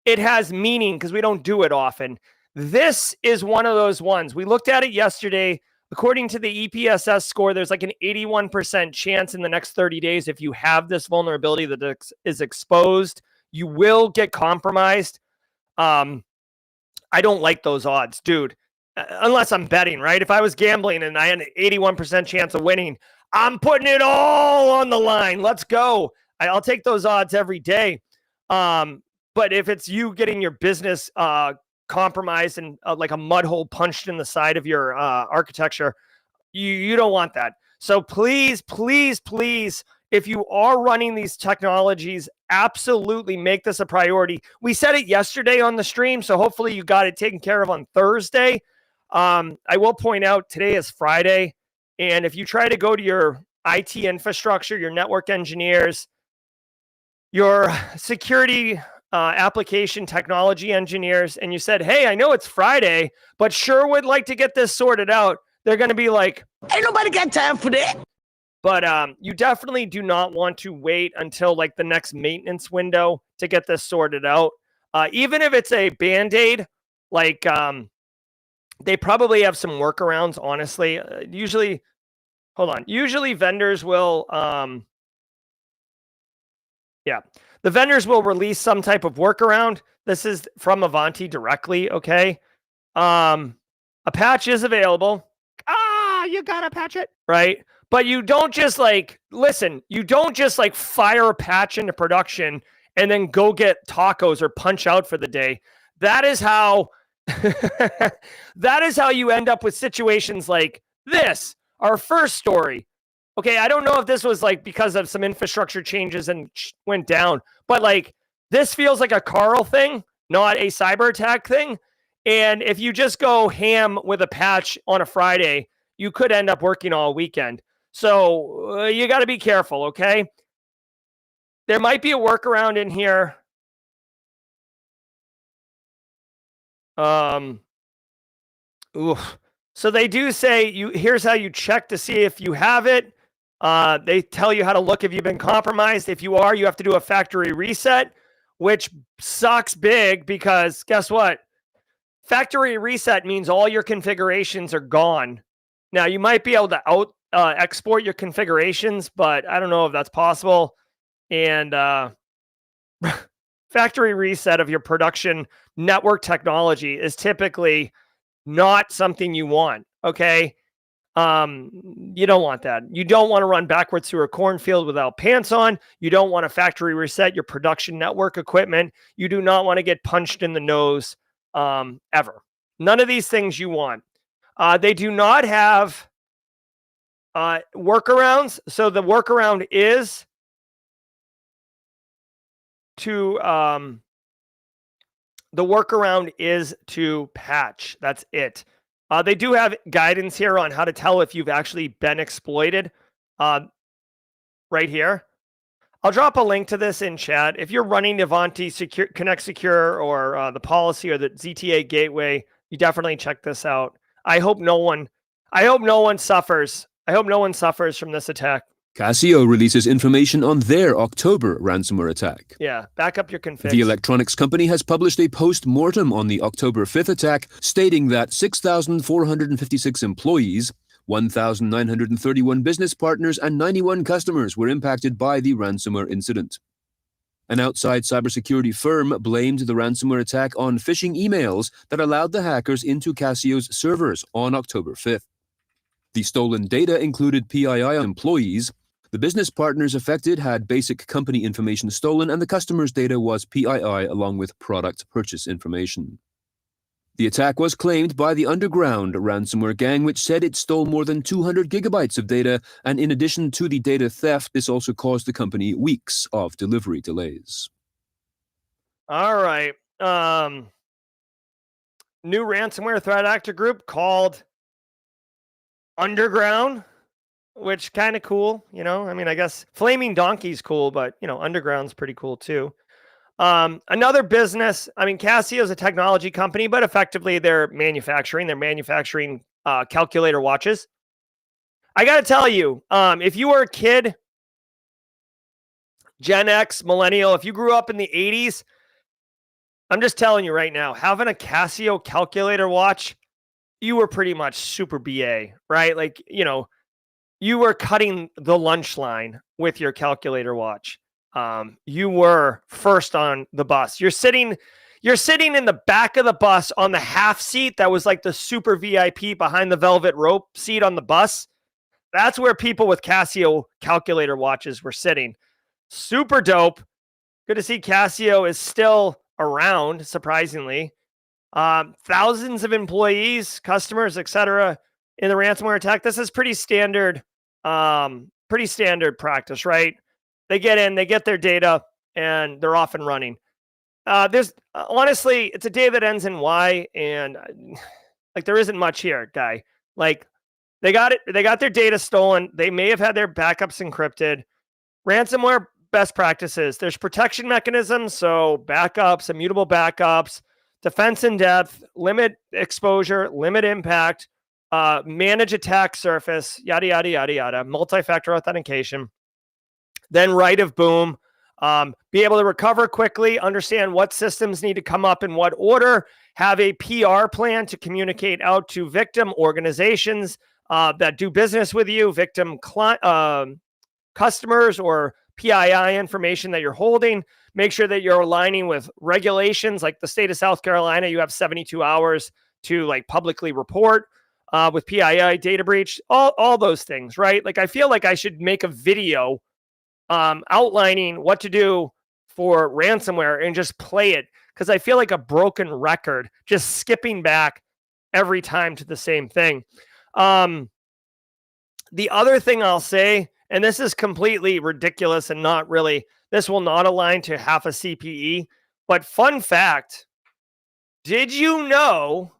it has meaning because we don't do it often. This is one of those ones. We looked at it yesterday. According to the EPSS score, there's like an 81% chance in the next 30 days, if you have this vulnerability that is exposed, you will get compromised. I don't like those odds, dude. unless I'm betting, right? If I was gambling and I had an 81% chance of winning, I'm putting it all on the line. Let's go. I'll take those odds every day. But if it's you getting your business compromised and like a mud hole punched in the side of your architecture, you don't want that. So please, please, please, if you are running these technologies, absolutely make this a priority. We said it yesterday on the stream, so hopefully you got it taken care of on Thursday. I will point out today is Friday, and if you try to go to your IT infrastructure, your network engineers, your security application technology engineers, and you said, hey, I know it's Friday, but sure would like to get this sorted out, they're going to be like, ain't nobody got time for that. But you definitely do not want to wait until like the next maintenance window to get this sorted out. Even if it's a Band-Aid, like they probably have some workarounds, honestly. Usually vendors will, the vendors will release some type of workaround. This is from Ivanti directly, okay? A patch is available. You gotta patch it, right? But you don't just you don't just fire a patch into production and then go get tacos or punch out for the day. That is how you end up with situations like this, our first story. Okay, I don't know if this was because of some infrastructure changes and went down, but this feels like a Carl thing, not a cyber attack thing. And if you just go ham with a patch on a Friday, you could end up working all weekend. So you got to be careful, okay? There might be a workaround in here. So they do say here's how you check to see if you have it. They tell you how to look if you've been compromised. If you are, you have to do a factory reset, which sucks big because guess what? Factory reset means all your configurations are gone. Now, you might be able to export your configurations, but I don't know if that's possible. And factory reset of your production network technology is typically not something you want, okay? You don't want that. You don't want to run backwards through a cornfield without pants on. You don't want to factory reset your production network equipment. You do not want to get punched in the nose ever. None of these things you want. They do not have workarounds. So the workaround is to patch. That's it. They do have guidance here on how to tell if you've actually been exploited. Right here. I'll drop a link to this in chat. If you're running Ivanti Secure, Connect Secure, or the policy or the ZTA gateway, you definitely check this out. I hope no one suffers. I hope no one suffers from this attack. Casio releases information on their October ransomware attack. Yeah, back up your config. The electronics company has published a post-mortem on the October 5th attack, stating that 6,456 employees, 1,931 business partners, and 91 customers were impacted by the ransomware incident. An outside cybersecurity firm blamed the ransomware attack on phishing emails that allowed the hackers into Casio's servers on October 5th. The stolen data included PII employees. The business partners affected had basic company information stolen, and the customer's data was PII along with product purchase information. The attack was claimed by the underground ransomware gang, which said it stole more than 200 gigabytes of data, and in addition to the data theft, this also caused the company weeks of delivery delays. All right. New ransomware threat actor group called Underground, which kind of cool, you know. I mean, I guess Flaming Donkey's cool, but you know, Underground's pretty cool too. Another business. I mean, Casio is a technology company, but effectively they're manufacturing. They're manufacturing calculator watches. I got to tell you, if you were a kid, Gen X, millennial, if you grew up in the 80s, I'm just telling you right now, having a Casio calculator watch, you were pretty much super BA, right? Like, you know, you were cutting the lunch line with your calculator watch. You were first on the bus. You're sitting You're sitting in the back of the bus on the half seat that was like the super VIP behind the velvet rope seat on the bus. That's where people with Casio calculator watches were sitting. Super dope. Good to see Casio is still around, surprisingly. Thousands of employees, customers, etc. in the ransomware attack. This is pretty standard practice, right? They get in, they get their data, and they're off and running. There's honestly, it's a day that ends in Y, and like there isn't much here, guy. Like they got their data stolen. They may have had their backups encrypted. Ransomware best practices. There's protection mechanisms, so backups, immutable backups, defense in depth, limit exposure, limit impact, manage attack surface, yada, yada, yada, yada, multi-factor authentication, then right of boom, be able to recover quickly, understand what systems need to come up in what order, have a PR plan to communicate out to victim organizations that do business with you, victim customers or PII information that you're holding. Make sure that you're aligning with regulations like the state of South Carolina. You have 72 hours to like publicly report with PII data breach, all those things, right? Like I feel like I should make a video outlining what to do for ransomware and just play it because I feel like a broken record, just skipping back every time to the same thing. The other thing I'll say, and this is completely ridiculous and not really, this will not align to half a CPE, but fun fact, did you know,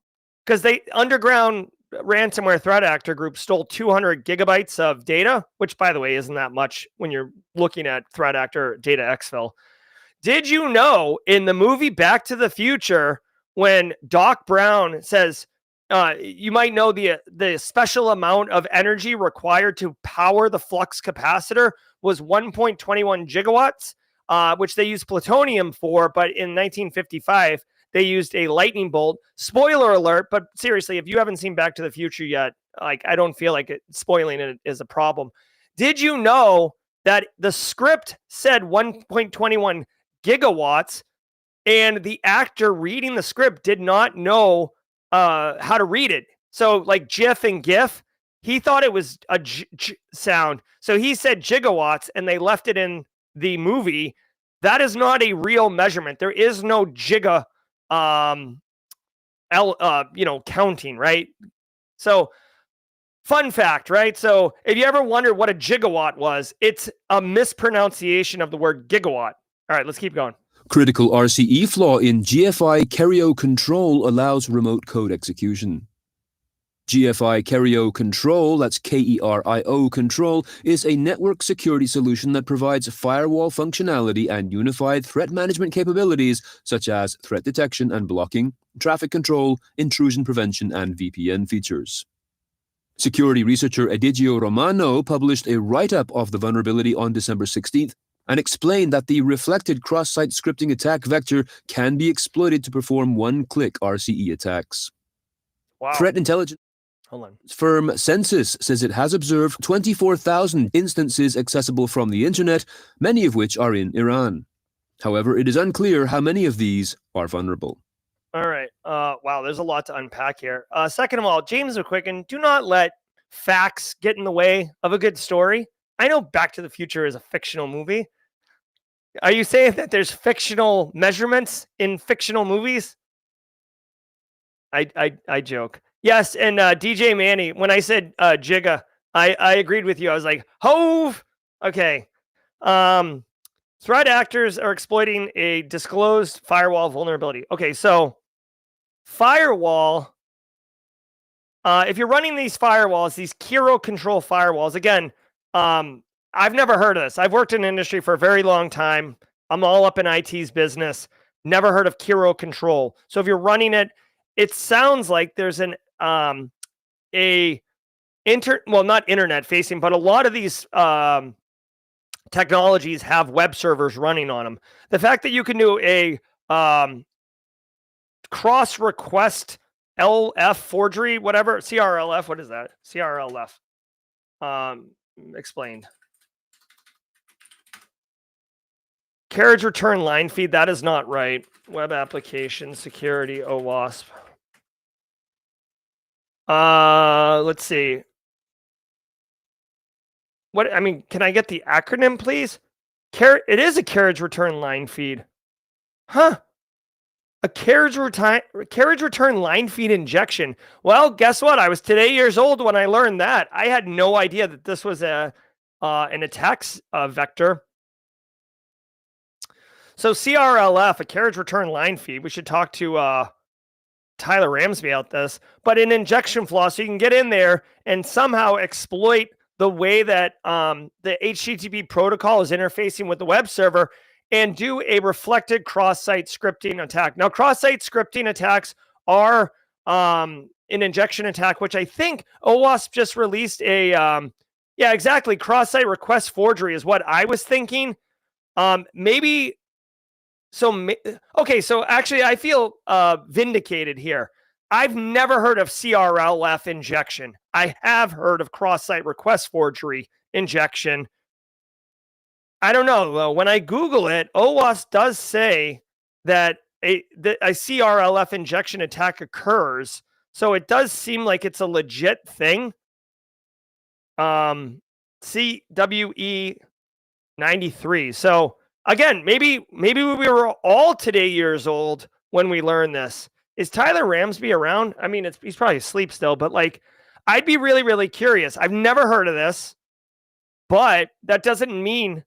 because they underground ransomware threat actor group stole 200 gigabytes of data, which by the way, isn't that much when you're looking at threat actor data exfil. Did you know in the movie Back to the Future, when Doc Brown says, you might know the special amount of energy required to power the flux capacitor was 1.21 gigawatts, which they used plutonium for, but in 1955, they used a lightning bolt. Spoiler alert, but seriously, if you haven't seen Back to the Future yet, like I don't feel like spoiling it is a problem. Did you know that the script said 1.21 gigawatts and the actor reading the script did not know how to read it? So like GIF and GIF, he thought it was a sound. So he said gigawatts and they left it in the movie. That is not a real measurement. There is no giga counting, right? So fun fact, right? So if you ever wondered what a gigawatt was, it's a mispronunciation of the word gigawatt. All right, let's keep going. Critical RCE flaw in GFI Kerio control allows remote code execution. GFI Kerio control, that's Kerio control, is a network security solution that provides firewall functionality and unified threat management capabilities such as threat detection and blocking, traffic control, intrusion prevention, and VPN features. Security researcher Edigio Romano published a write-up of the vulnerability on December 16th and explained that the reflected cross-site scripting attack vector can be exploited to perform one-click RCE attacks. Wow. Threat intelligence firm Census says it has observed 24,000 instances accessible from the internet, many of which are in Iran. However, it is unclear how many of these are vulnerable. All right. Wow, there's a lot to unpack here. Second of all, James McQuicken, do not let facts get in the way of a good story. I know Back to the Future is a fictional movie. Are you saying that there's fictional measurements in fictional movies? I joke. Yes, and DJ Manny, when I said Giga, I agreed with you. I was like, Hove! Okay. Threat actors are exploiting a disclosed firewall vulnerability. Okay, so firewall, if you're running these firewalls, these Kiro control firewalls, again, I've never heard of this. I've worked in the industry for a very long time. I'm all up in IT's business. Never heard of Kiro control. So if you're running it, it sounds like there's an not internet facing, but a lot of these technologies have web servers running on them. The fact that you can do a cross request LF forgery, whatever, CRLF, what is that? CRLF. Explained. Carriage return line feed. That is not right. Web application security OWASP. Let's see. What, I mean, can I get the acronym, please? It is a carriage return line feed. Huh. A carriage return line feed injection. Well, guess what? I was today years old when I learned that. I had no idea that this was an attack vector. So CRLF, a carriage return line feed. We should talk to Tyler Ramsby about this. But an injection flaw, so you can get in there and somehow exploit the way that the HTTP protocol is interfacing with the web server and do a reflected cross-site scripting attack. Now, cross-site scripting attacks are an injection attack, which I think OWASP just released a, yeah, exactly. Cross-site request forgery is what I was thinking. Maybe, okay, so actually I feel vindicated here. I've never heard of CRLF injection. I have heard of cross-site request forgery injection. I don't know, though. When I Google it, OWASP does say that a CRLF injection attack occurs. So it does seem like it's a legit thing. CWE 93. So again, maybe we were all today years old when we learned this. Is Tyler Ramsby around? I mean, he's probably asleep still, but like, I'd be really, really curious. I've never heard of this, but that doesn't mean,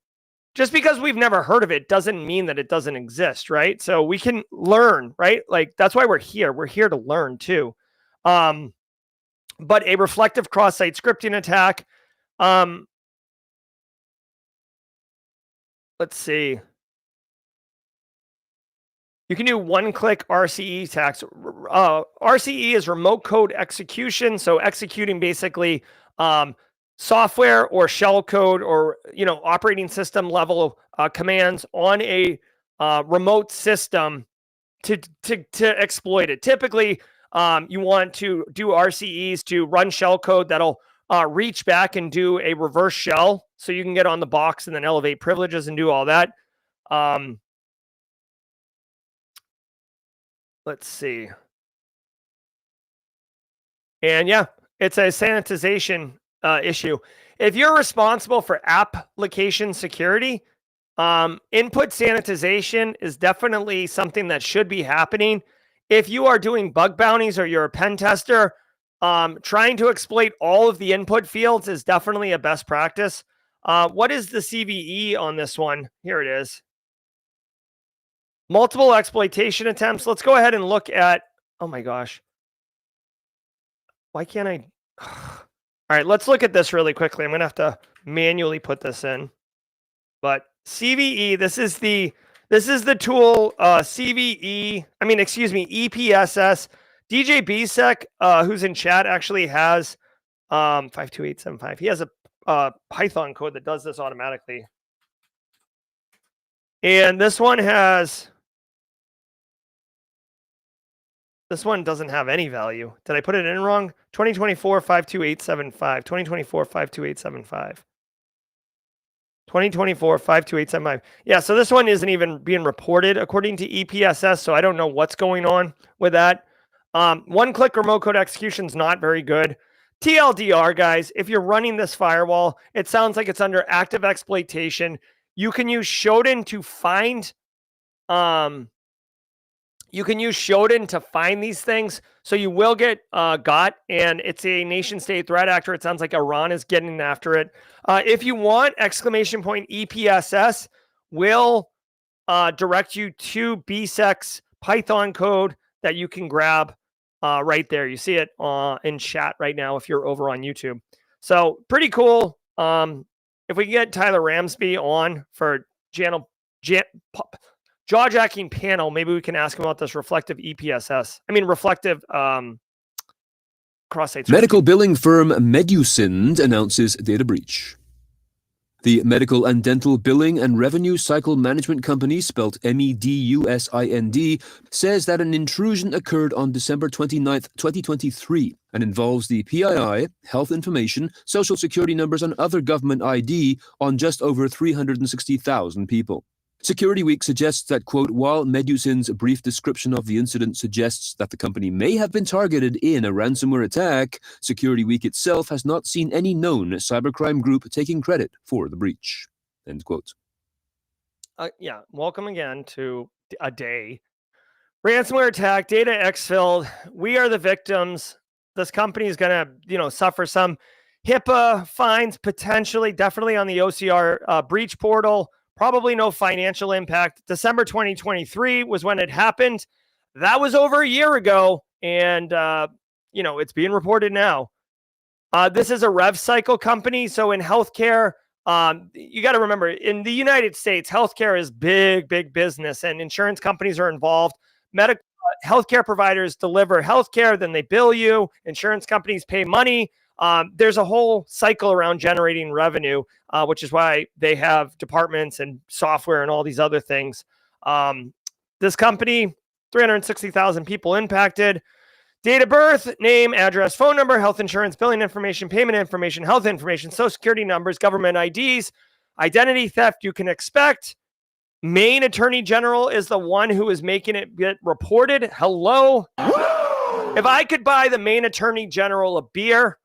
just because we've never heard of it doesn't mean that it doesn't exist, right? So we can learn, right? Like, that's why we're here. We're here to learn too. But a reflective cross-site scripting attack. Let's see. You can do one-click RCE attacks. RCE is remote code execution. So executing basically software or shell code or, you know, operating system level commands on a remote system to exploit it. Typically, you want to do RCEs to run shell code that'll reach back and do a reverse shell, so you can get on the box and then elevate privileges and do all that. Let's see. And yeah, it's a sanitization issue. If you're responsible for application security, input sanitization is definitely something that should be happening. If you are doing bug bounties or you're a pen tester, trying to exploit all of the input fields is definitely a best practice. What is the CVE on this one? Here it is. Multiple exploitation attempts. Let's go ahead and look at, oh my gosh. Why can't I? All right, let's look at this really quickly. I'm going to have to manually put this in. But CVE, this is the tool, CVE, EPSS. DJ BSEC, who's in chat, actually has 52875. He has a Python code that does this automatically. And this one doesn't have any value. Did I put it in wrong? 2024 52875. 2024 52875. 2024 52875. Yeah, so this one isn't even being reported according to EPSS, so I don't know what's going on with that. One-click remote code execution is not very good. TLDR, guys, if you're running this firewall, it sounds like it's under active exploitation. You can use Shodan to find these things. So you will get got, and it's a nation state threat actor. It sounds like Iran is getting after it. If you want, !EPSS will direct you to BSEC's Python code that you can grab right there. You see it in chat right now if you're over on YouTube. So pretty cool. If we can get Tyler Ramsby on for jaw-jacking panel, maybe we can ask him about this reflective reflective cross-site. Medical billing firm Medusind announces data breach. The Medical and Dental Billing and Revenue Cycle Management Company, spelled MEDUSIND, says that an intrusion occurred on December 29, 2023, and involves the PII, health information, social security numbers, and other government ID on just over 360,000 people. Security Week suggests that, quote, while Medusin's brief description of the incident suggests that the company may have been targeted in a ransomware attack, Security Week itself has not seen any known cybercrime group taking credit for the breach, end quote. Yeah, welcome again to a day. Ransomware attack, data exfilled. We are the victims. This company is going to, suffer some HIPAA fines, potentially, definitely on the OCR breach portal. Probably no financial impact. December 2023 was when it happened. That was over a year ago, and it's being reported now. This is a rev cycle company, so in healthcare, you got to remember, in the United States, healthcare is big business, and insurance companies are involved. Medical healthcare providers deliver healthcare, then they bill you. Insurance companies pay money. There's a whole cycle around generating revenue, which is why they have departments and software and all these other things. This company, 360,000 people impacted. Date of birth, name, address, phone number, health insurance, billing information, payment information, health information, social security numbers, government IDs, identity theft you can expect. Maine Attorney General is the one who is making it get reported. Hello. If I could buy the Maine Attorney General a beer,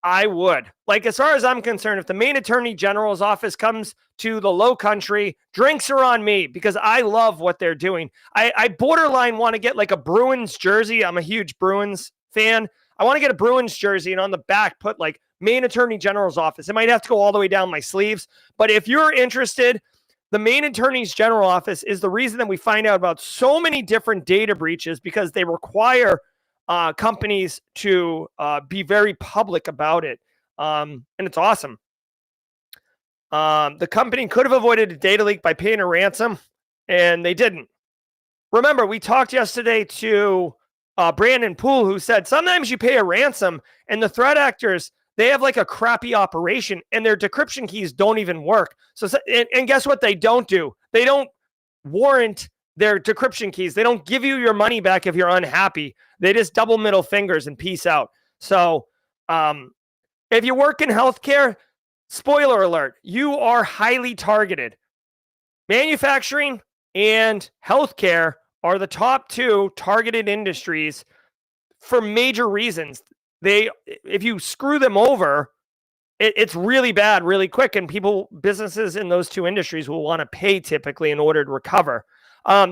I would. Like, as far as I'm concerned, if the Maine Attorney General's office comes to the Low Country, drinks are on me because I love what they're doing. I borderline want to get like a Bruins jersey. I'm a huge Bruins fan. I want to get a Bruins jersey and on the back put like Maine Attorney General's office. It might have to go all the way down my sleeves. But if you're interested, the Maine Attorney General office is the reason that we find out about so many different data breaches, because they require companies to be very public about it. And it's awesome. The company could have avoided a data leak by paying a ransom, and they didn't. Remember, we talked yesterday to Brandon Poole, who said sometimes you pay a ransom and the threat actors, they have like a crappy operation and their decryption keys don't even work. And guess what they don't do? They don't warrant their decryption keys. They don't give you your money back if you're unhappy. They just double middle fingers and peace out. So if you work in healthcare, spoiler alert, you are highly targeted. Manufacturing and healthcare are the top two targeted industries for major reasons. If you screw them over, it's really bad, really quick, and businesses in those two industries will want to pay typically in order to recover.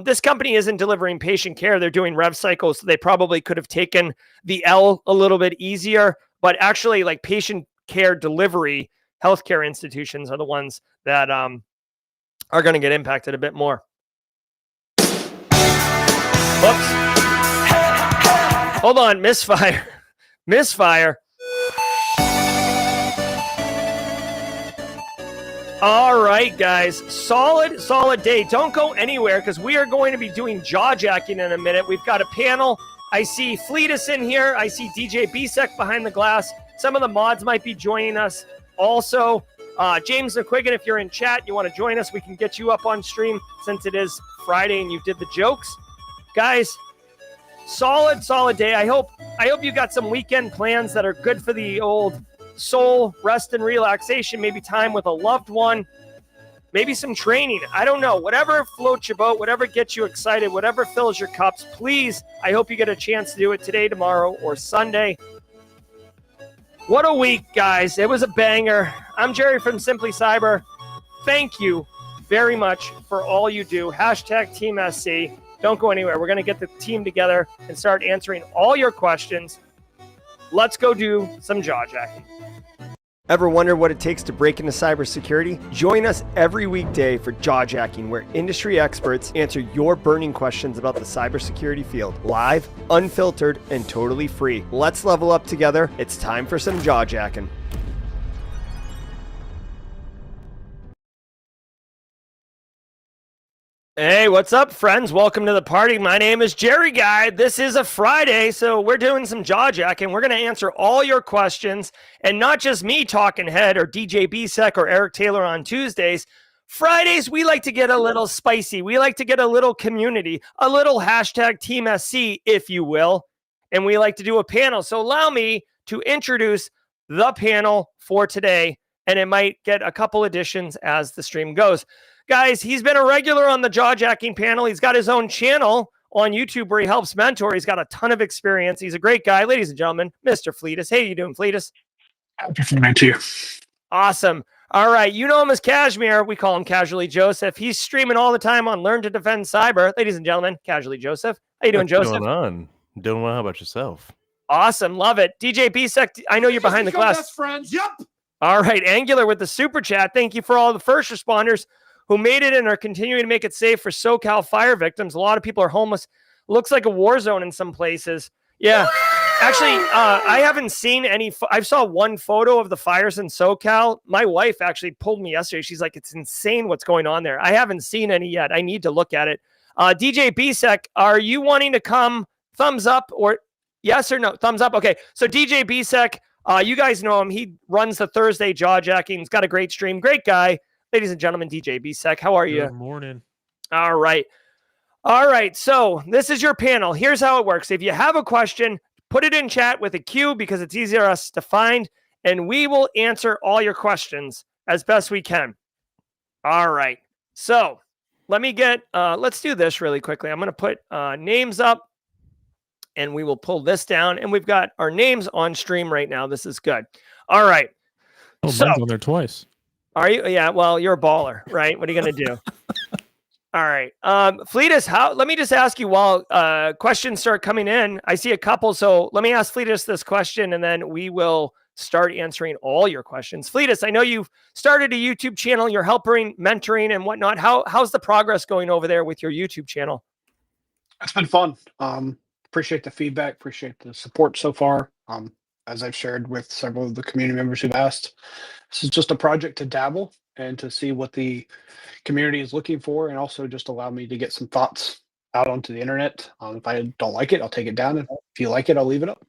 This company isn't delivering patient care. They're doing rev cycles. So they probably could have taken the L a little bit easier, but actually like patient care delivery, healthcare institutions are the ones that are going to get impacted a bit more. Whoops. Hold on, misfire. All right, guys. Solid day. Don't go anywhere because we are going to be doing jaw jacking in a minute. We've got a panel. I see Fleetus in here. I see DJ Bisek behind the glass. Some of the mods might be joining us also. James McQuiggan, if you're in chat, you want to join us, we can get you up on stream since it is Friday and you did the jokes. Guys, solid day. I hope you got some weekend plans that are good for the old soul, rest and relaxation, maybe time with a loved one, maybe some training. I don't know. Whatever floats your boat, whatever gets you excited, whatever fills your cups, please, I hope you get a chance to do it today, tomorrow, or Sunday. What a week, guys. It was a banger. I'm Jerry from Simply Cyber. Thank you very much for all you do. Hashtag Team SC. Don't go anywhere. We're going to get the team together and start answering all your questions. Let's go do some jaw jacking. Ever wonder what it takes to break into cybersecurity? Join us every weekday for Jaw Jacking, where industry experts answer your burning questions about the cybersecurity field. Live, unfiltered, and totally free. Let's level up together. It's time for some jaw jacking. Hey, what's up, friends? Welcome to the party. My name is Jerry Guy. This is a Friday, so we're doing some jaw jacking. We're going to answer all your questions, and not just me talking head or DJ Bisek or Eric Taylor on Tuesdays. Fridays, we like to get a little spicy. We like to get a little community, a little hashtag Team SC, if you will, and we like to do a panel. So allow me to introduce the panel for today, and it might get a couple additions as the stream goes. guys, he's been a regular on the jaw jacking panel. He's got his own channel on YouTube where he helps mentor. He's got a ton of experience. He's a great guy. Ladies and gentlemen, Mr. Fleetus. Hey, you doing, Fleetus? Happy Friday to you. Awesome. All right. You know him as Cashmere. We call him Casually Joseph. He's streaming all the time on Learn to Defend Cyber. Ladies and gentlemen, Casually Joseph. How you doing, Joseph? What's going on? Doing well. How about yourself? Awesome. Love it. DJ Bsec, I know you're behind the glass. Best friends. Yep. All right. Angular with the super chat. Thank you for all the first responders who made it and are continuing to make it safe for SoCal fire victims. A lot of people are homeless. Looks like a war zone in some places. Yeah. Actually, I haven't seen any. I saw one photo of the fires in SoCal. My wife actually pulled me yesterday. She's like, it's insane what's going on there. I haven't seen any yet. I need to look at it. DJ Bsec, are you wanting to come? Thumbs up or yes or no? Thumbs up. Okay. So DJ Bsec, you guys know him. He runs the Thursday jaw jacking. He's got a great stream. Great guy. Ladies and gentlemen, DJ Bsec, how are you? Good morning. All right. All right. So this is your panel. Here's how it works. If you have a question, put it in chat with a Q because it's easier for us to find, and we will answer all your questions as best we can. All right. So let me get, let's do this really quickly. I'm going to put names up and we will pull this down, and we've got our names on stream right now. This is good. All right. Oh, so, mine's on there twice. Are you? Yeah. Well, you're a baller, right? What are you going to do? All right. Fleetus, let me just ask you while questions start coming in. I see a couple. So let me ask Fleetus this question, and then we will start answering all your questions. Fleetus, I know you've started a YouTube channel. You're helping, mentoring, and whatnot. How's the progress going over there with your YouTube channel? It's been fun. Appreciate the feedback. Appreciate the support so far. As I've shared with several of the community members who've asked, this is just a project to dabble and to see what the community is looking for, and also just allow me to get some thoughts out onto the internet. If I don't like it, I'll take it down. And if you like it, I'll leave it up.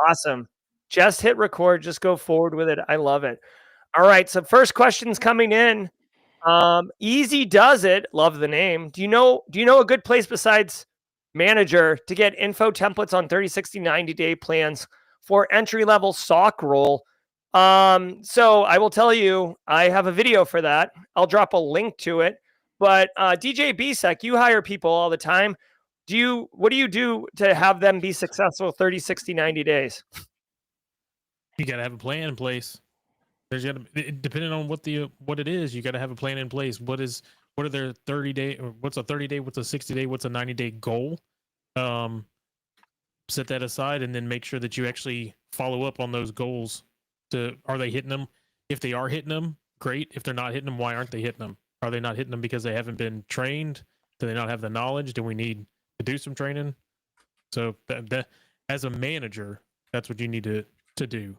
Awesome. Just hit record. Just go forward with it. I love it. All right. So first question's coming in. Easy Does It. Love the name. Do you know a good place besides Manager to get info templates on 30, 60, 90-day plans for entry-level SOC role? So I will tell you, I have a video for that. I'll drop a link to it. But DJ Bsec, you hire people all the time. What do you do to have them be successful 30, 60, 90 days? You got to have a plan in place. Depending on what it is, you got to have a plan in place. What are their 30-day, or what's a 30-day, what's a 60-day, what's a 90-day goal? Set that aside and then make sure that you actually follow up on those goals. Are they hitting them? If they are hitting them, great. If they're not hitting them, why aren't they hitting them? Are they not hitting them because they haven't been trained? Do they not have the knowledge? Do we need to do some training? So that as a manager, that's what you need to do.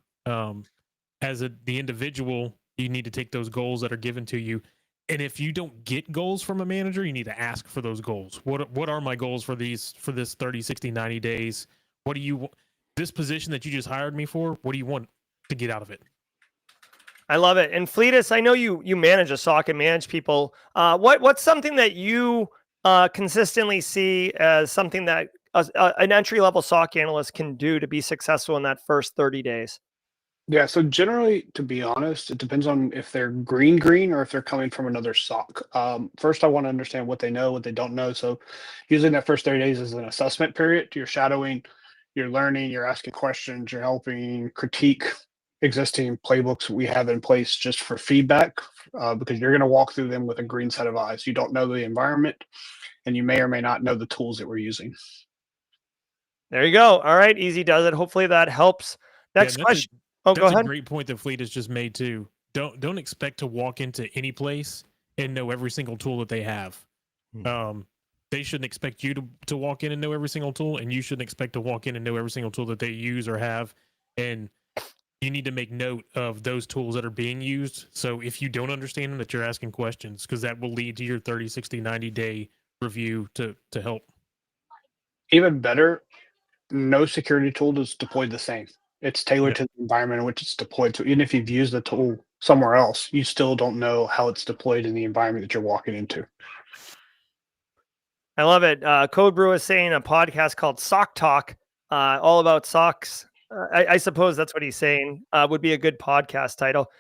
As the individual, you need to take those goals that are given to you. And if you don't get goals from a manager, you need to ask for those goals. What are my goals for this 30, 60, 90 days? What do you, this position that you just hired me for, what do you want to get out of it? I love it. And Fleetus, I know you manage a SOC and manage people. What's something that you consistently see as something that an entry-level SOC analyst can do to be successful in that first 30 days? Yeah, so generally, to be honest, it depends on if they're green or if they're coming from another SOC. First, I want to understand what they know, what they don't know. So usually that first 30 days is an assessment period. You're shadowing, you're learning, you're asking questions, you're helping critique existing playbooks we have in place just for feedback, because you're going to walk through them with a green set of eyes. You don't know the environment, and you may or may not know the tools that we're using. There you go. All right, Easy Does It. Hopefully that helps. Next question. Go ahead. That's a great point that Fleet has just made too. Don't expect to walk into any place and know every single tool that they have. They shouldn't expect you to walk in and know every single tool, and you shouldn't expect to walk in and know every single tool that they use or have. And you need to make note of those tools that are being used. So if you don't understand them, that you're asking questions, because that will lead to your 30, 60, 90-day review to help. Even better, no security tool is deployed the same. It's tailored to the environment in which it's deployed to. Even if you've used the tool somewhere else, you still don't know how it's deployed in the environment that you're walking into. I love it. Code Brew is saying a podcast called Sock Talk, all about socks. I suppose that's what he's saying. Would be a good podcast title.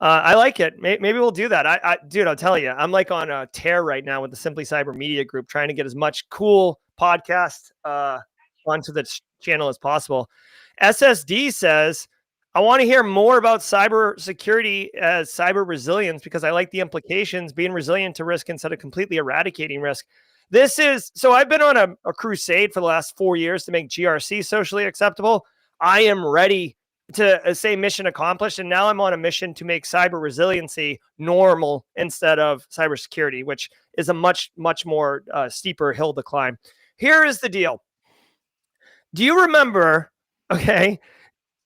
I like it. Maybe we'll do that. Dude, I'll tell you, I'm like on a tear right now with the Simply Cyber Media Group, trying to get as much cool podcast onto the channel as possible. SSD says, I want to hear more about cyber security as cyber resilience because I like the implications, being resilient to risk instead of completely eradicating risk. So I've been on a crusade for the last 4 years to make GRC socially acceptable. I am ready to say mission accomplished. And now I'm on a mission to make cyber resiliency normal instead of cybersecurity, which is a much, much more steeper hill to climb. Here is the deal. Do you remember? Okay.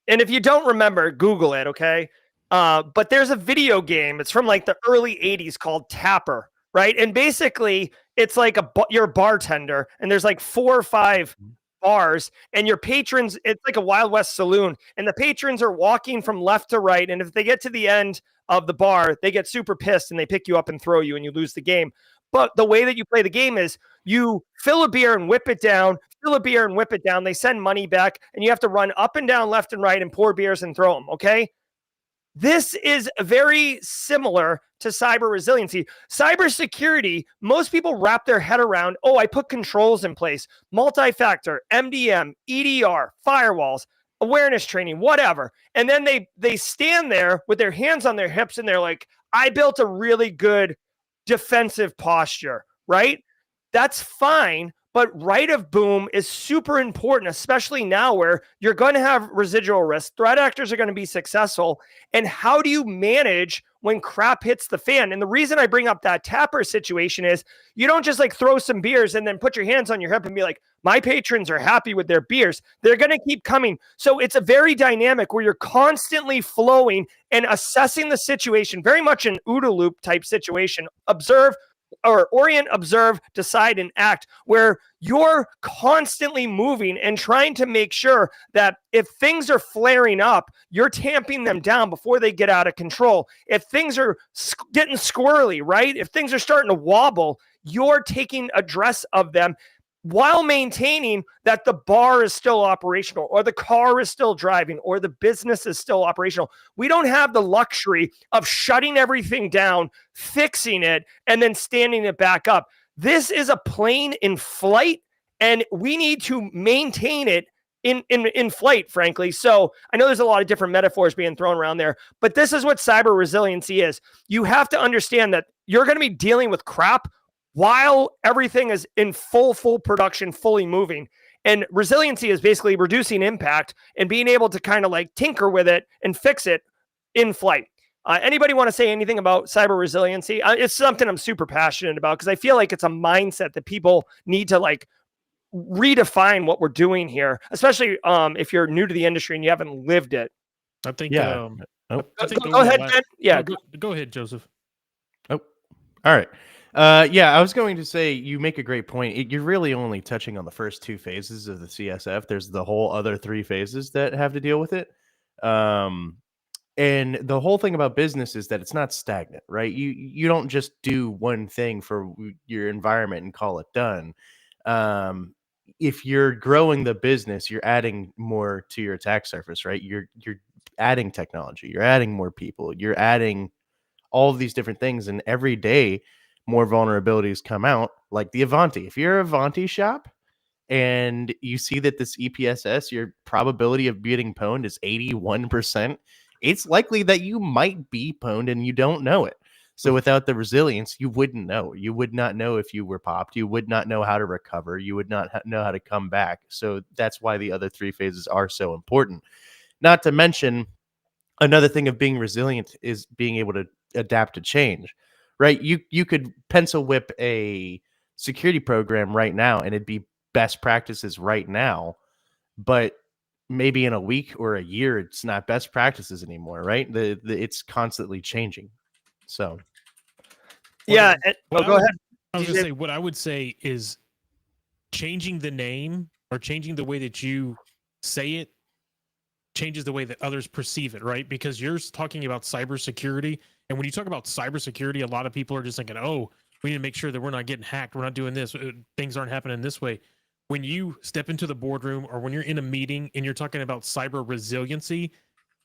And if you don't remember, Google it. Okay. But there's a video game. It's from like the early 80s called Tapper. Right. And basically it's like you're a bartender and there's like 4 or 5 bars and your patrons, it's like a Wild West saloon, and the patrons are walking from left to right, and if they get to the end of the bar, they get super pissed and they pick you up and throw you and you lose the game. But the way that you play the game is you fill a beer and whip it down, they send money back, and you have to run up and down, left and right, and pour beers and throw them. Okay. This is very similar to cyber resiliency. Cybersecurity, most people wrap their head around, I put controls in place, multi-factor, MDM, EDR, firewalls, awareness training, whatever. And then they stand there with their hands on their hips and they're like, I built a really good defensive posture, right? That's fine. But right of boom is super important, especially now where you're going to have residual risk. Threat actors are going to be successful. And how do you manage when crap hits the fan? And the reason I bring up that Tapper situation is you don't just like throw some beers and then put your hands on your hip and be like, my patrons are happy with their beers. They're going to keep coming. So it's a very dynamic where you're constantly flowing and assessing the situation, very much an OODA loop type situation. Orient, observe, decide, and act, where you're constantly moving and trying to make sure that if things are flaring up, you're tamping them down before they get out of control. If things are getting squirrely, right? If things are starting to wobble, you're taking address of them while maintaining that the bar is still operational, or the car is still driving, or the business is still operational. We don't have the luxury of shutting everything down, fixing it, and then standing it back up. This is a plane in flight, and we need to maintain it in flight, frankly. So I know there's a lot of different metaphors being thrown around there, but this is what cyber resiliency is. You have to understand that you're going to be dealing with crap while everything is in full production, fully moving. And resiliency is basically reducing impact and being able to kind of like tinker with it and fix it in flight. Anybody want to say anything about cyber resiliency? It's something I'm super passionate about because I feel like it's a mindset that people need to like redefine what we're doing here, especially if you're new to the industry and you haven't lived it. I think. Yeah. I think go ahead, Ben. Yeah. Go ahead, Joseph. Oh, all right. Yeah, I was going to say you make a great point. You're really only touching on the first 2 phases of the CSF. There's the whole other 3 phases that have to deal with it. And the whole thing about business is that it's not stagnant, right? You don't just do one thing for your environment and call it done. If you're growing the business, you're adding more to your attack surface, right? You're adding technology, you're adding more people, you're adding all of these different things, and every day more vulnerabilities come out, like the Avanti. If you're a Avanti shop and you see that this EPSS, your probability of getting pwned is 81%, it's likely that you might be pwned and you don't know it. So without the resilience, you wouldn't know. You would not know if you were popped. You would not know how to recover. You would not know how to come back. So that's why the other 3 phases are so important. Not to mention, another thing of being resilient is being able to adapt to change, right? You could pencil whip a security program right now and it'd be best practices right now, but maybe in a week or a year, it's not best practices anymore, right? It's constantly changing. So, Yeah. Go ahead. I was going to say, what I would say is changing the name or changing the way that you say it changes the way that others perceive it, right? Because you're talking about cybersecurity. And when you talk about cybersecurity, a lot of people are just thinking, oh, we need to make sure that we're not getting hacked. We're not doing this. Things aren't happening this way. When you step into the boardroom or when you're in a meeting and you're talking about cyber resiliency,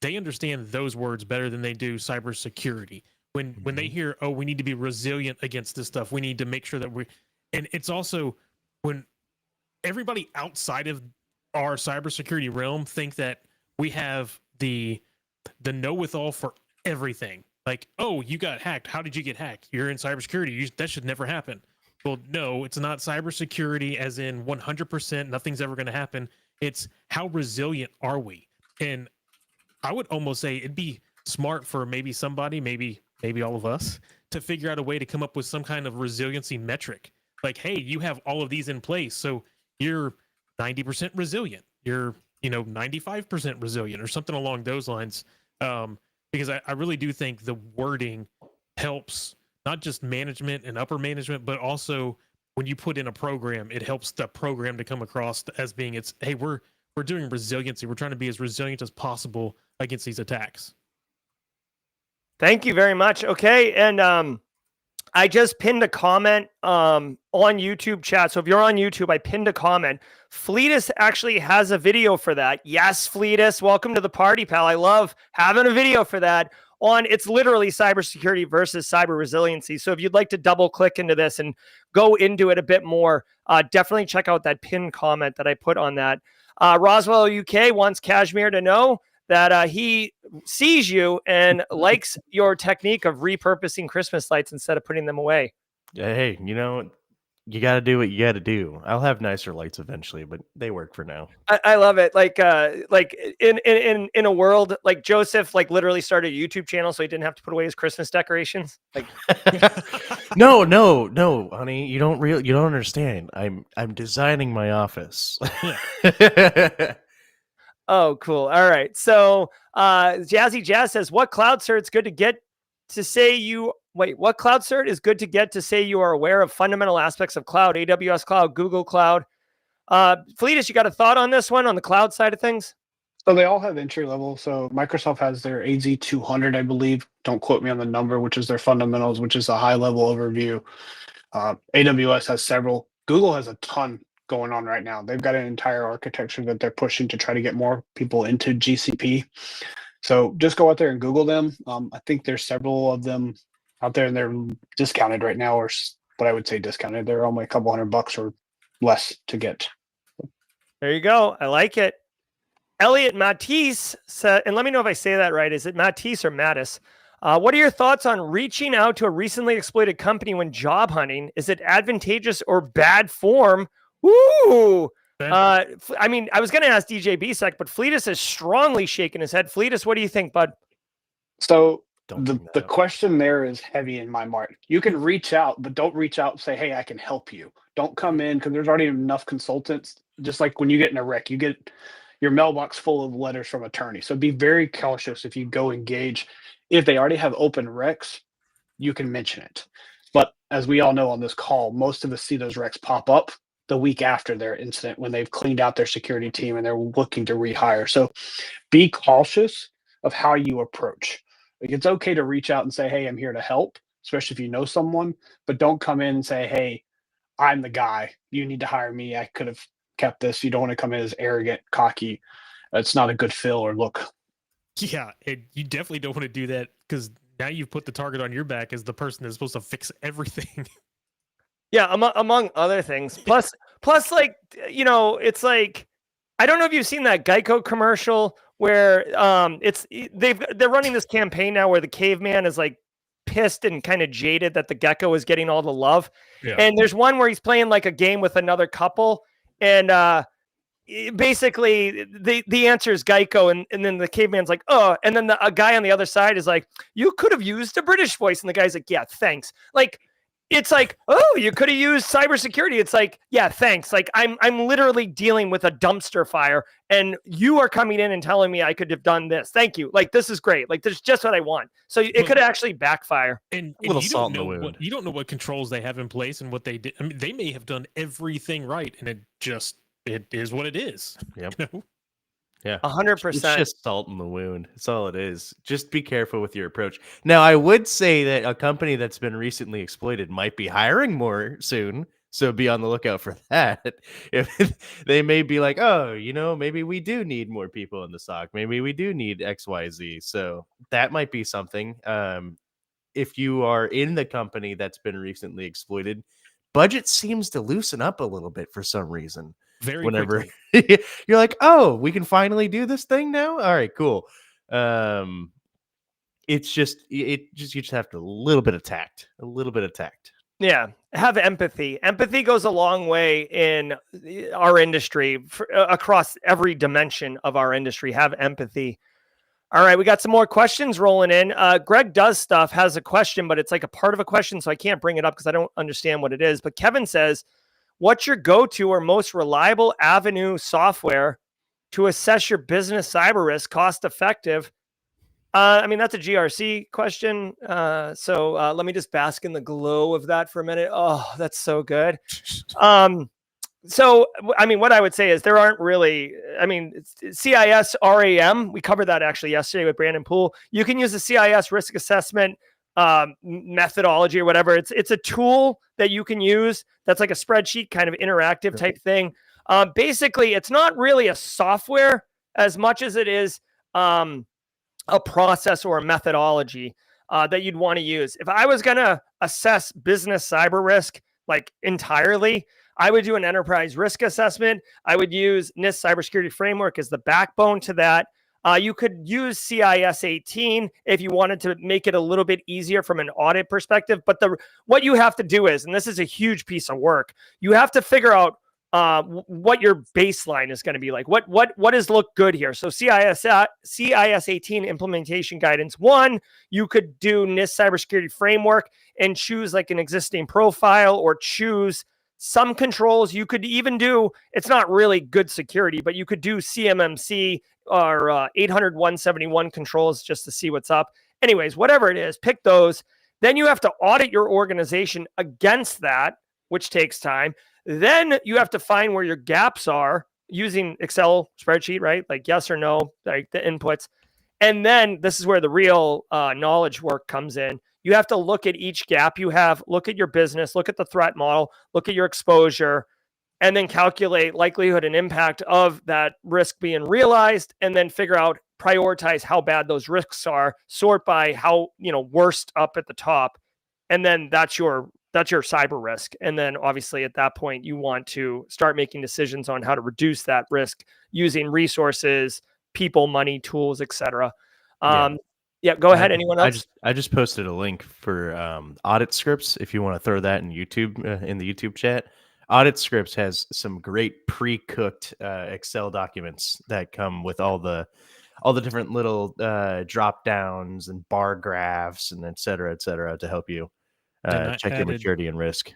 they understand those words better than they do cybersecurity. When they hear, oh, we need to be resilient against this stuff, we need to make sure that and it's also when everybody outside of our cybersecurity realm think that we have the know-with-all for everything. Like, oh, you got hacked. How did you get hacked? You're in cybersecurity. That should never happen. Well, no, it's not cybersecurity as in 100%. Nothing's ever going to happen. It's how resilient are we? And I would almost say it'd be smart for maybe somebody, maybe all of us, to figure out a way to come up with some kind of resiliency metric. Like, hey, you have all of these in place, so you're 90% resilient. You're 95% resilient, or something along those lines. Because I really do think the wording helps not just management and upper management, but also when you put in a program, it helps the program to come across as being hey, we're doing resiliency. We're trying to be as resilient as possible against these attacks. Thank you very much. Okay, and I just pinned a comment on YouTube chat. So if you're on YouTube, I pinned a comment. Fleetus actually has a video for that. Yes, Fleetus, welcome to the party, pal. I love having a video for that. It's literally cybersecurity versus cyber resiliency. So if you'd like to double click into this and go into it a bit more, definitely check out that pinned comment that I put on that. Roswell UK wants Kashmir to know that he sees you and likes your technique of repurposing Christmas lights instead of putting them away. Hey, you got to do what you got to do. I'll have nicer lights eventually, but they work for now. I love it. Like in a world like Joseph, like literally started a YouTube channel so he didn't have to put away his Christmas decorations. Like, no, honey, you don't understand. I'm designing my office. Oh, cool. All right. So Jazzy Jazz says, what cloud cert is good to get to say you what cloud cert is good to get to say you are aware of fundamental aspects of cloud, AWS cloud, Google cloud? Fleetus, you got a thought on this one on the cloud side of things? So they all have entry level. So Microsoft has their AZ200, I believe. Don't quote me on the number, which is their fundamentals, which is a high level overview. AWS has several. Google has a ton going on right now. They've got an entire architecture that they're pushing to try to get more people into GCP. So just go out there and Google them. I think there's several of them out there and they're discounted right now, or what I would say discounted. They're only a couple $100 or less to get. There you go. I like it. Elliot Matisse said, and let me know if I say that right. Is it Matisse or Mattis? What are your thoughts on reaching out to a recently exploited company when job hunting? Is it advantageous or bad form? Ooh. I mean, I was going to ask DJ Bisek, but Fleetus is strongly shaking his head. Fleetus, what do you think, bud? So the question there is heavy in my mark. You can reach out, but don't reach out and say, hey, I can help you. Don't come in because there's already enough consultants. Just like when you get in a wreck, you get your mailbox full of letters from attorneys. So be very cautious if you go engage. If they already have open recs, you can mention it. But as we all know on this call, most of us see those recs pop up the week after their incident when they've cleaned out their security team and they're looking to rehire. So be cautious of how you approach. Like, it's okay to reach out and say, hey, I'm here to help, especially if you know someone, but don't come in and say, hey, I'm the guy. You need to hire me. I could have kept this. You don't want to come in as arrogant, cocky. It's not a good feel or look. Yeah, you definitely don't want to do that because now you've put the target on your back as the person that's supposed to fix everything. Yeah, among other things. Plus, like, it's like, I don't know if you've seen that Geico commercial where they're running this campaign now where the caveman is like pissed and kind of jaded that the gecko is getting all the love. Yeah. And there's one where he's playing like a game with another couple, and basically the answer is Geico, and then the caveman's like, oh, and then a guy on the other side is like, you could have used a British voice, and the guy's like, yeah, thanks. Like, it's like, oh, you could have used cybersecurity. It's like, yeah, thanks. Like, I'm literally dealing with a dumpster fire, and you are coming in and telling me I could have done this. Thank you. Like, this is great. Like, this is just what I want. So it could actually backfire. And a little salt in the wound. You don't know what controls they have in place and what they did. I mean, they may have done everything right, and it is what it is. Yep. You know? Yeah, 100%. It's just salt in the wound. That's all it is. Just be careful with your approach. Now, I would say that a company that's been recently exploited might be hiring more soon. So be on the lookout for that. If they may be like, oh, maybe we do need more people in the SOC. Maybe we do need XYZ. So that might be something. If you are in the company that's been recently exploited, budget seems to loosen up a little bit for some reason. Very Whenever quickly. you're like, oh, we can finally do this thing now. All right, cool. It's just you just have to a little bit of tact. Yeah, have empathy. Empathy goes a long way in our industry, across every dimension of our industry. Have empathy. All right, we got some more questions rolling in. Greg Does Stuff has a question, but it's like a part of a question, so I can't bring it up because I don't understand what it is. But Kevin says, what's your go-to or most reliable avenue software to assess your business cyber risk, cost-effective? I mean, that's a GRC question. So let me just bask in the glow of that for a minute. Oh, that's so good. So, I mean, what I would say is there aren't really, I mean, CIS RAM, we covered that actually yesterday with Brandon Poole. You can use the CIS risk assessment methodology or whatever. It's a tool that you can use that's like a spreadsheet kind of interactive type thing. Basically, it's not really a software as much as it is a process or a methodology that you'd want to use. If I was going to assess business cyber risk like entirely, I would do an enterprise risk assessment. I would use NIST cybersecurity framework as the backbone to that. You could use CIS 18 if you wanted to make it a little bit easier from an audit perspective. But what you have to do is, and this is a huge piece of work, you have to figure out what your baseline is going to be like. What does look good here? So CIS 18 implementation guidance 1, you could do NIST cybersecurity framework and choose like an existing profile or choose some controls. You could even do, it's not really good security, but you could do CMMC or 800-171 controls just to see what's up. Anyways, whatever it is, pick those. Then you have to audit your organization against that, which takes time. Then you have to find where your gaps are using Excel spreadsheet, right? Like yes or no, like the inputs. And then this is where the real knowledge work comes in. You have to look at each gap you have, look at your business, look at the threat model, look at your exposure, and then calculate likelihood and impact of that risk being realized, and then figure out, prioritize how bad those risks are, sort by how, worst up at the top. And then that's your cyber risk. And then obviously at that point, you want to start making decisions on how to reduce that risk using resources, people, money, tools, etc. Yeah, go ahead. Anyone else? I just posted a link for audit scripts. If you want to throw that in YouTube, in the YouTube chat, audit scripts has some great pre-cooked Excel documents that come with all the different little drop downs and bar graphs and et cetera to help you check your maturity and risk.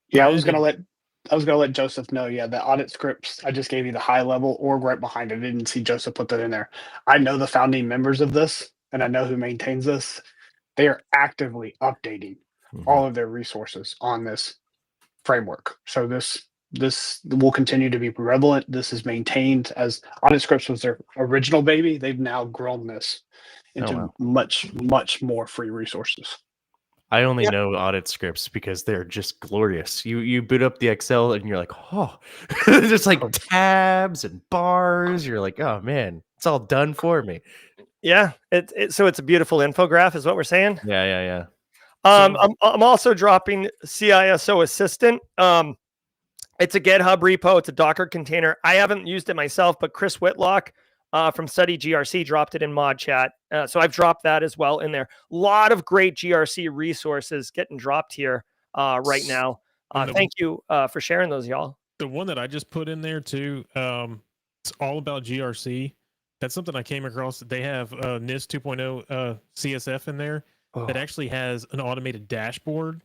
Yeah, I was gonna let Joseph know. Yeah, the audit scripts, I just gave you the high level org right behind it. I didn't see Joseph put that in there. I know the founding members of this, and I know who maintains this. They are actively updating all of their resources on this framework. So this will continue to be prevalent. This is maintained as audit scripts was their original baby. They've now grown this into much more free resources. I only know audit scripts because they're just glorious. You boot up the Excel and you're like, oh, just like tabs and bars. You're like, oh man, it's all done for me. Yeah, so it's a beautiful infographic, is what we're saying. Yeah. I'm also dropping CISO Assistant. It's a GitHub repo. It's a Docker container. I haven't used it myself, but Chris Whitlock from Study GRC dropped it in mod chat. So I've dropped that as well in there. A lot of great GRC resources getting dropped here right now. Thank you for sharing those, y'all. The one that I just put in there too, it's all about GRC. That's something I came across. They have NIST 2.0 CSF in there that actually has an automated dashboard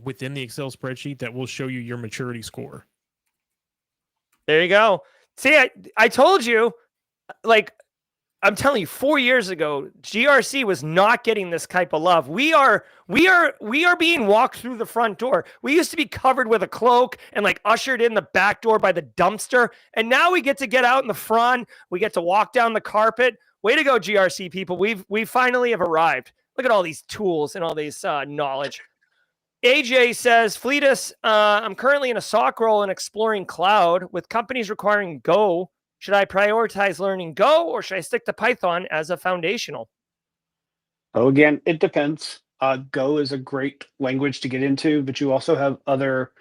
within the Excel spreadsheet that will show you your maturity score. There you go. See, I told you, like, I'm telling you, 4 years ago, GRC was not getting this type of love. We are being walked through the front door. We used to be covered with a cloak and like ushered in the back door by the dumpster. And now we get to get out in the front. We get to walk down the carpet. Way to go, GRC people. We finally have arrived. Look at all these tools and all these knowledge. AJ says, Fleetus, I'm currently in a SOC role and exploring cloud with companies requiring Go. Should I prioritize learning Go or should I stick to Python as a foundational? Oh, again, it depends. Go is a great language to get into, but you also have other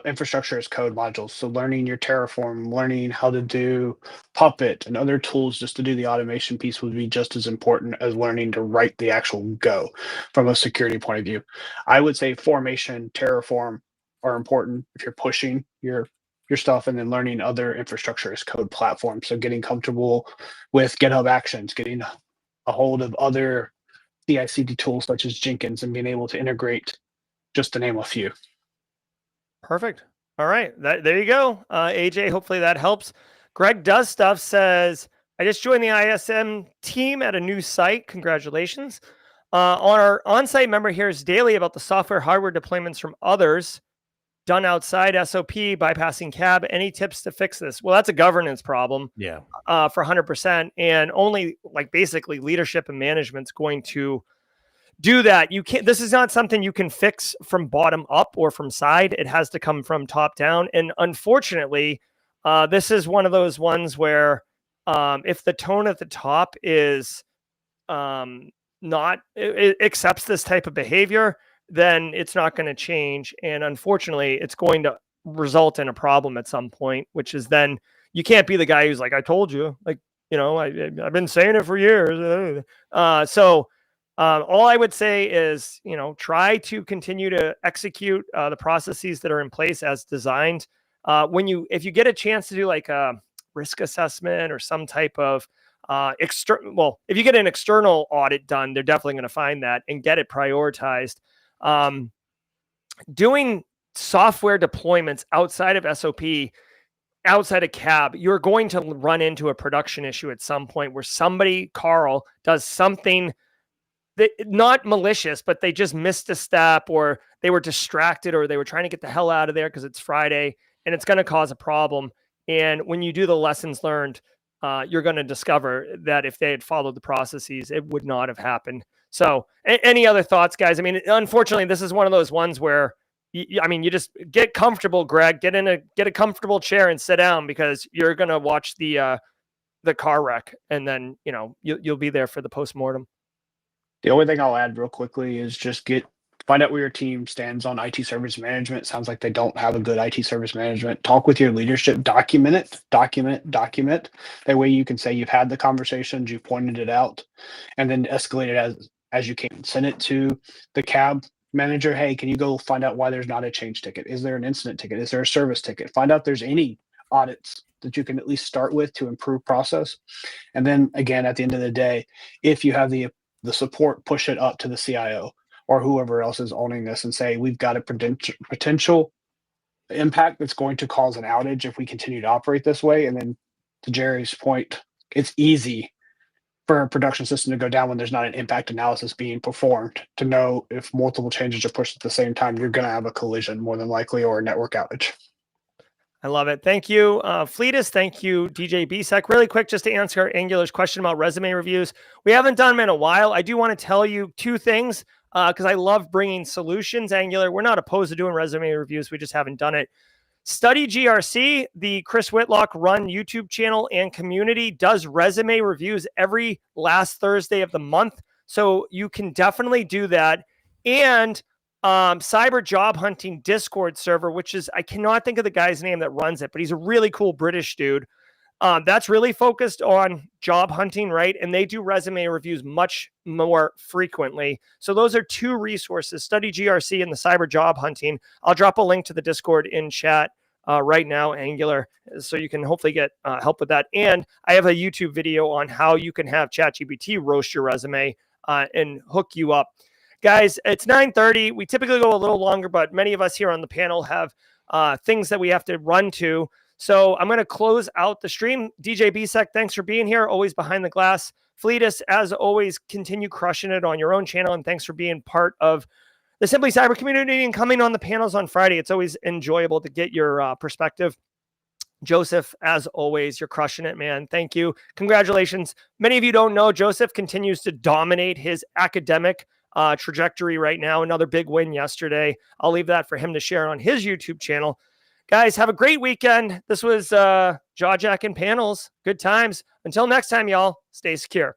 infrastructure as code modules. So learning your Terraform, learning how to do Puppet and other tools just to do the automation piece would be just as important as learning to write the actual Go from a security point of view. I would say Formation, Terraform are important if you're pushing your stuff, and then learning other infrastructure as code platforms. So getting comfortable with GitHub Actions, getting a hold of other CI/CD tools such as Jenkins, and being able to integrate, just to name a few. Perfect. All right. There you go. AJ, hopefully that helps. Greg Does Stuff says, I just joined the ISM team at a new site. Congratulations. On our on-site member hears daily about the software hardware deployments from others done outside SOP, bypassing CAB. Any tips to fix this? Well, that's a governance problem. Yeah. For 100%. And only like basically leadership and management's going to do that. You can't, this is not something you can fix from bottom up or from side. It has to come from top down. And unfortunately, this is one of those ones where if the tone at the top is not, it accepts this type of behavior, then it's not going to change. And unfortunately, it's going to result in a problem at some point, which is then you can't be the guy who's like, I told you, like, you know, I've been saying it for years. All I would say is, you know, try to continue to execute the processes that are in place as designed. If you get a chance to do like a risk assessment or some type of if you get an external audit done, they're definitely going to find that and get it prioritized. Doing software deployments outside of SOP, outside of CAB, you're going to run into a production issue at some point where somebody, Carl, does something that not malicious, but they just missed a step, or they were distracted, or they were trying to get the hell out of there because it's Friday, and it's going to cause a problem. And when you do the lessons learned, you're going to discover that if they had followed the processes, it would not have happened. So any other thoughts, guys? I mean, unfortunately, this is one of those ones where you just get comfortable, Greg, get a comfortable chair and sit down, because you're going to watch the car wreck, and then, you know, you'll be there for the postmortem. The only thing I'll add real quickly is just find out where your team stands on IT service management. Sounds like they don't have a good IT service management. Talk with your leadership, document it. That way you can say you've had the conversations, you pointed it out, and then escalate it as you can. Send it to the CAB manager. Hey, can you go find out why there's not a change ticket? Is there an incident ticket? Is there a service ticket? Find out if there's any audits that you can at least start with to improve process. And then again, at the end of the day, if you have the support, push it up to the CIO or whoever else is owning this and say, we've got a potential impact that's going to cause an outage if we continue to operate this way. And then to Jerry's point, it's easy for a production system to go down when there's not an impact analysis being performed to know if multiple changes are pushed at the same time, you're going to have a collision more than likely, or a network outage. I love it. Thank you, Fleetus. Thank you, DJ BSEC. Really quick, just to answer Angular's question about resume reviews. We haven't done them in a while. I do want to tell you two things, because I love bringing solutions. Angular, we're not opposed to doing resume reviews. We just haven't done it. Study GRC, the Chris Whitlock run YouTube channel and community, does resume reviews every last Thursday of the month. So you can definitely do that. And Cyber Job Hunting Discord server, which is, I cannot think of the guy's name that runs it, but he's a really cool British dude. That's really focused on job hunting, right? And they do resume reviews much more frequently. So those are two resources, Study GRC and the Cyber Job Hunting. I'll drop a link to the Discord in chat right now, Angular, so you can hopefully get help with that. And I have a YouTube video on how you can have ChatGPT roast your resume and hook you up. Guys, it's 9:30. We typically go a little longer, but many of us here on the panel have things that we have to run to. So I'm going to close out the stream. DJ BSEC, thanks for being here, always behind the glass. Fleetus, as always, continue crushing it on your own channel, and thanks for being part of the Simply Cyber community and coming on the panels on Friday. It's always enjoyable to get your perspective. Joseph, as always, you're crushing it, man. Thank you. Congratulations. Many of you don't know, Joseph continues to dominate his academic trajectory right now. Another big win yesterday. I'll leave that for him to share on his YouTube channel. Guys, have a great weekend. This was Jaw Jack and Panels. Good times. Until next time, y'all, stay secure.